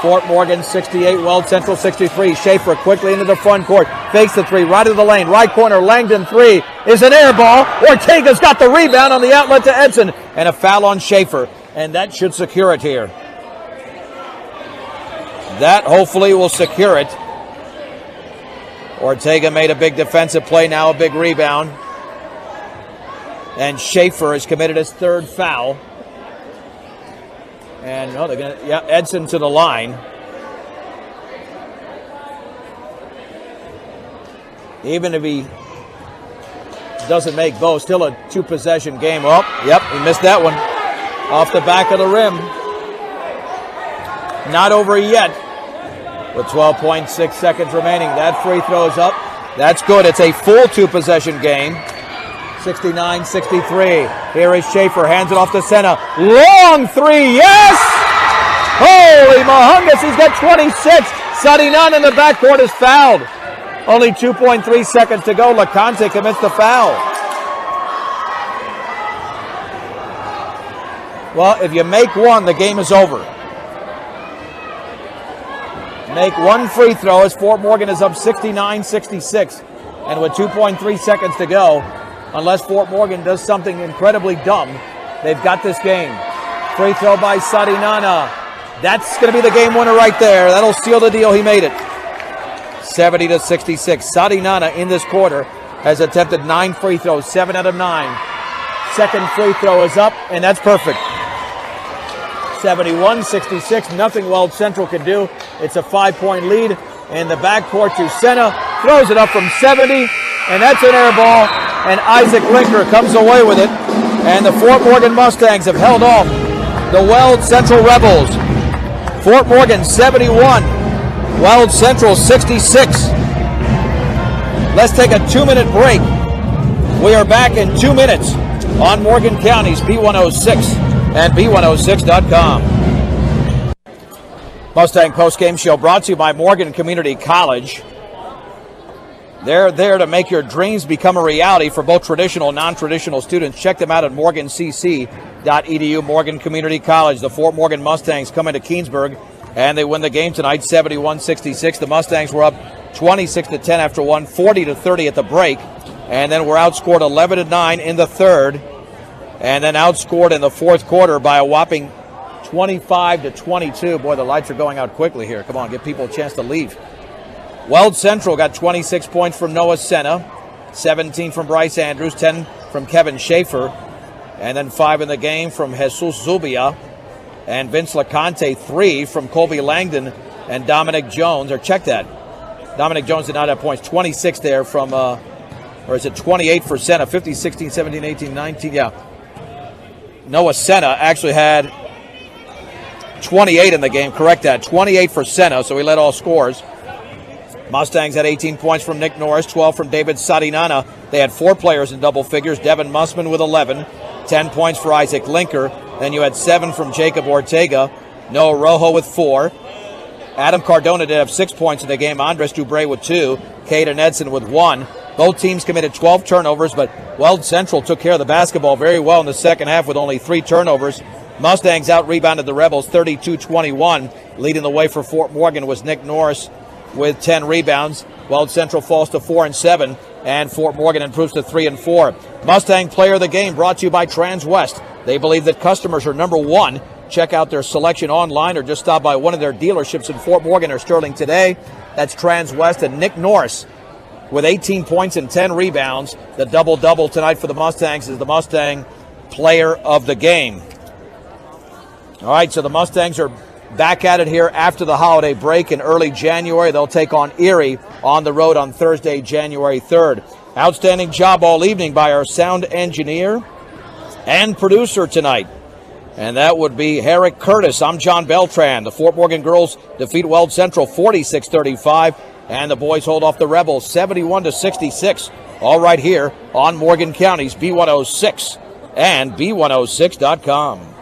Fort Morgan 68, Weld Central 63. Schaefer quickly into the front court. Fakes the three, right of the lane. Right corner, Langdon three is an air ball. Ortega's got the rebound on the outlet to Edson. And a foul on Schaefer. And that should secure it here. That hopefully will secure it. Ortega made a big defensive play, now a big rebound. And Schaefer has committed his third foul. And they're going to, Edson to the line. Even if he doesn't make both, still a 2-possession game. Oh, yep, he missed that one. Off the back of the rim. Not over yet. With 12.6 seconds remaining. That free throw is up. That's good. It's a full 2-possession game. 69-63. Here is Schaefer, hands it off to Senna. Long three, yes! Holy mahungus, he's got 26. Sadinan in the backcourt is fouled. Only 2.3 seconds to go. LeConte commits the foul. Well, if you make one, the game is over. Make one free throw as Fort Morgan is up 69-66. And with 2.3 seconds to go, unless Fort Morgan does something incredibly dumb, they've got this game. Free throw by Sadinana. That's going to be the game winner right there. That'll seal the deal. He made it. 70-66. Sadinana in this quarter has attempted 9 free throws, 7 out of 9. Second free throw is up, and that's perfect. 71-66. Nothing Weld Central can do. It's a 5-point lead in the backcourt to Senna. Throws it up from 70, and that's an air ball. And Isaac Linker comes away with it. And the Fort Morgan Mustangs have held off the Weld Central Rebels. Fort Morgan 71, Weld Central 66. Let's take a 2-minute break. We are back in 2 minutes on Morgan County's B106 and B106.com. Mustang postgame show brought to you by Morgan Community College. They're there to make your dreams become a reality for both traditional and non-traditional students. Check them out at morgancc.edu, Morgan Community College. The Fort Morgan Mustangs come into Keensburg, and they win the game tonight, 71-66. The Mustangs were up 26-10 after one, 40-30 at the break, and then were outscored 11-9 in the third, and then outscored in the fourth quarter by a whopping 25-22. Boy, the lights are going out quickly here. Come on, give people a chance to leave. Weld Central got 26 points from Noah Senna, 17 from Bryce Andrews, 10 from Kevin Schaefer, and then 5 in the game from Jesus Zubia and Vince LeConte, 3 from Colby Langdon and Dominic Jones. Or check that. Dominic Jones did not have points. 26 there from, or is it 28 for Senna? 50, 16, 17, 18, 19. Yeah. Noah Senna actually had 28 in the game. Correct that. 28 for Senna, so he led all scores. Mustangs had 18 points from Nick Norris, 12 from David Sadinana. They had 4 players in double figures. Devin Mussman with 11, 10 points for Isaac Linker. Then you had 7 from Jacob Ortega, Noah Rojo with 4. Adam Cardona did have 6 points in the game. Andres Dubre with 2. Caden Edson with 1. Both teams committed 12 turnovers, but Weld Central took care of the basketball very well in the second half with only 3 turnovers. Mustangs out-rebounded the Rebels 32-21. Leading the way for Fort Morgan was Nick Norris with 10 rebounds. Weld Central falls to 4-7, and Fort Morgan improves to 3-4. Mustang Player of the Game brought to you by Transwest. They believe that customers are number one. Check out their selection online or just stop by one of their dealerships in Fort Morgan or Sterling today. That's Transwest. And Nick Norris with 18 points and 10 rebounds. The double-double tonight for the Mustangs is the Mustang Player of the Game. All right, so the Mustangs are back at it here after the holiday break in early January. They'll take on Erie on the road on Thursday, January 3rd. Outstanding job all evening by our sound engineer and producer tonight. And that would be Herrick Curtis. I'm John Beltran. The Fort Morgan girls defeat Weld Central 46-35, and the boys hold off the Rebels 71-66. All right here on Morgan County's B106 and B106.com.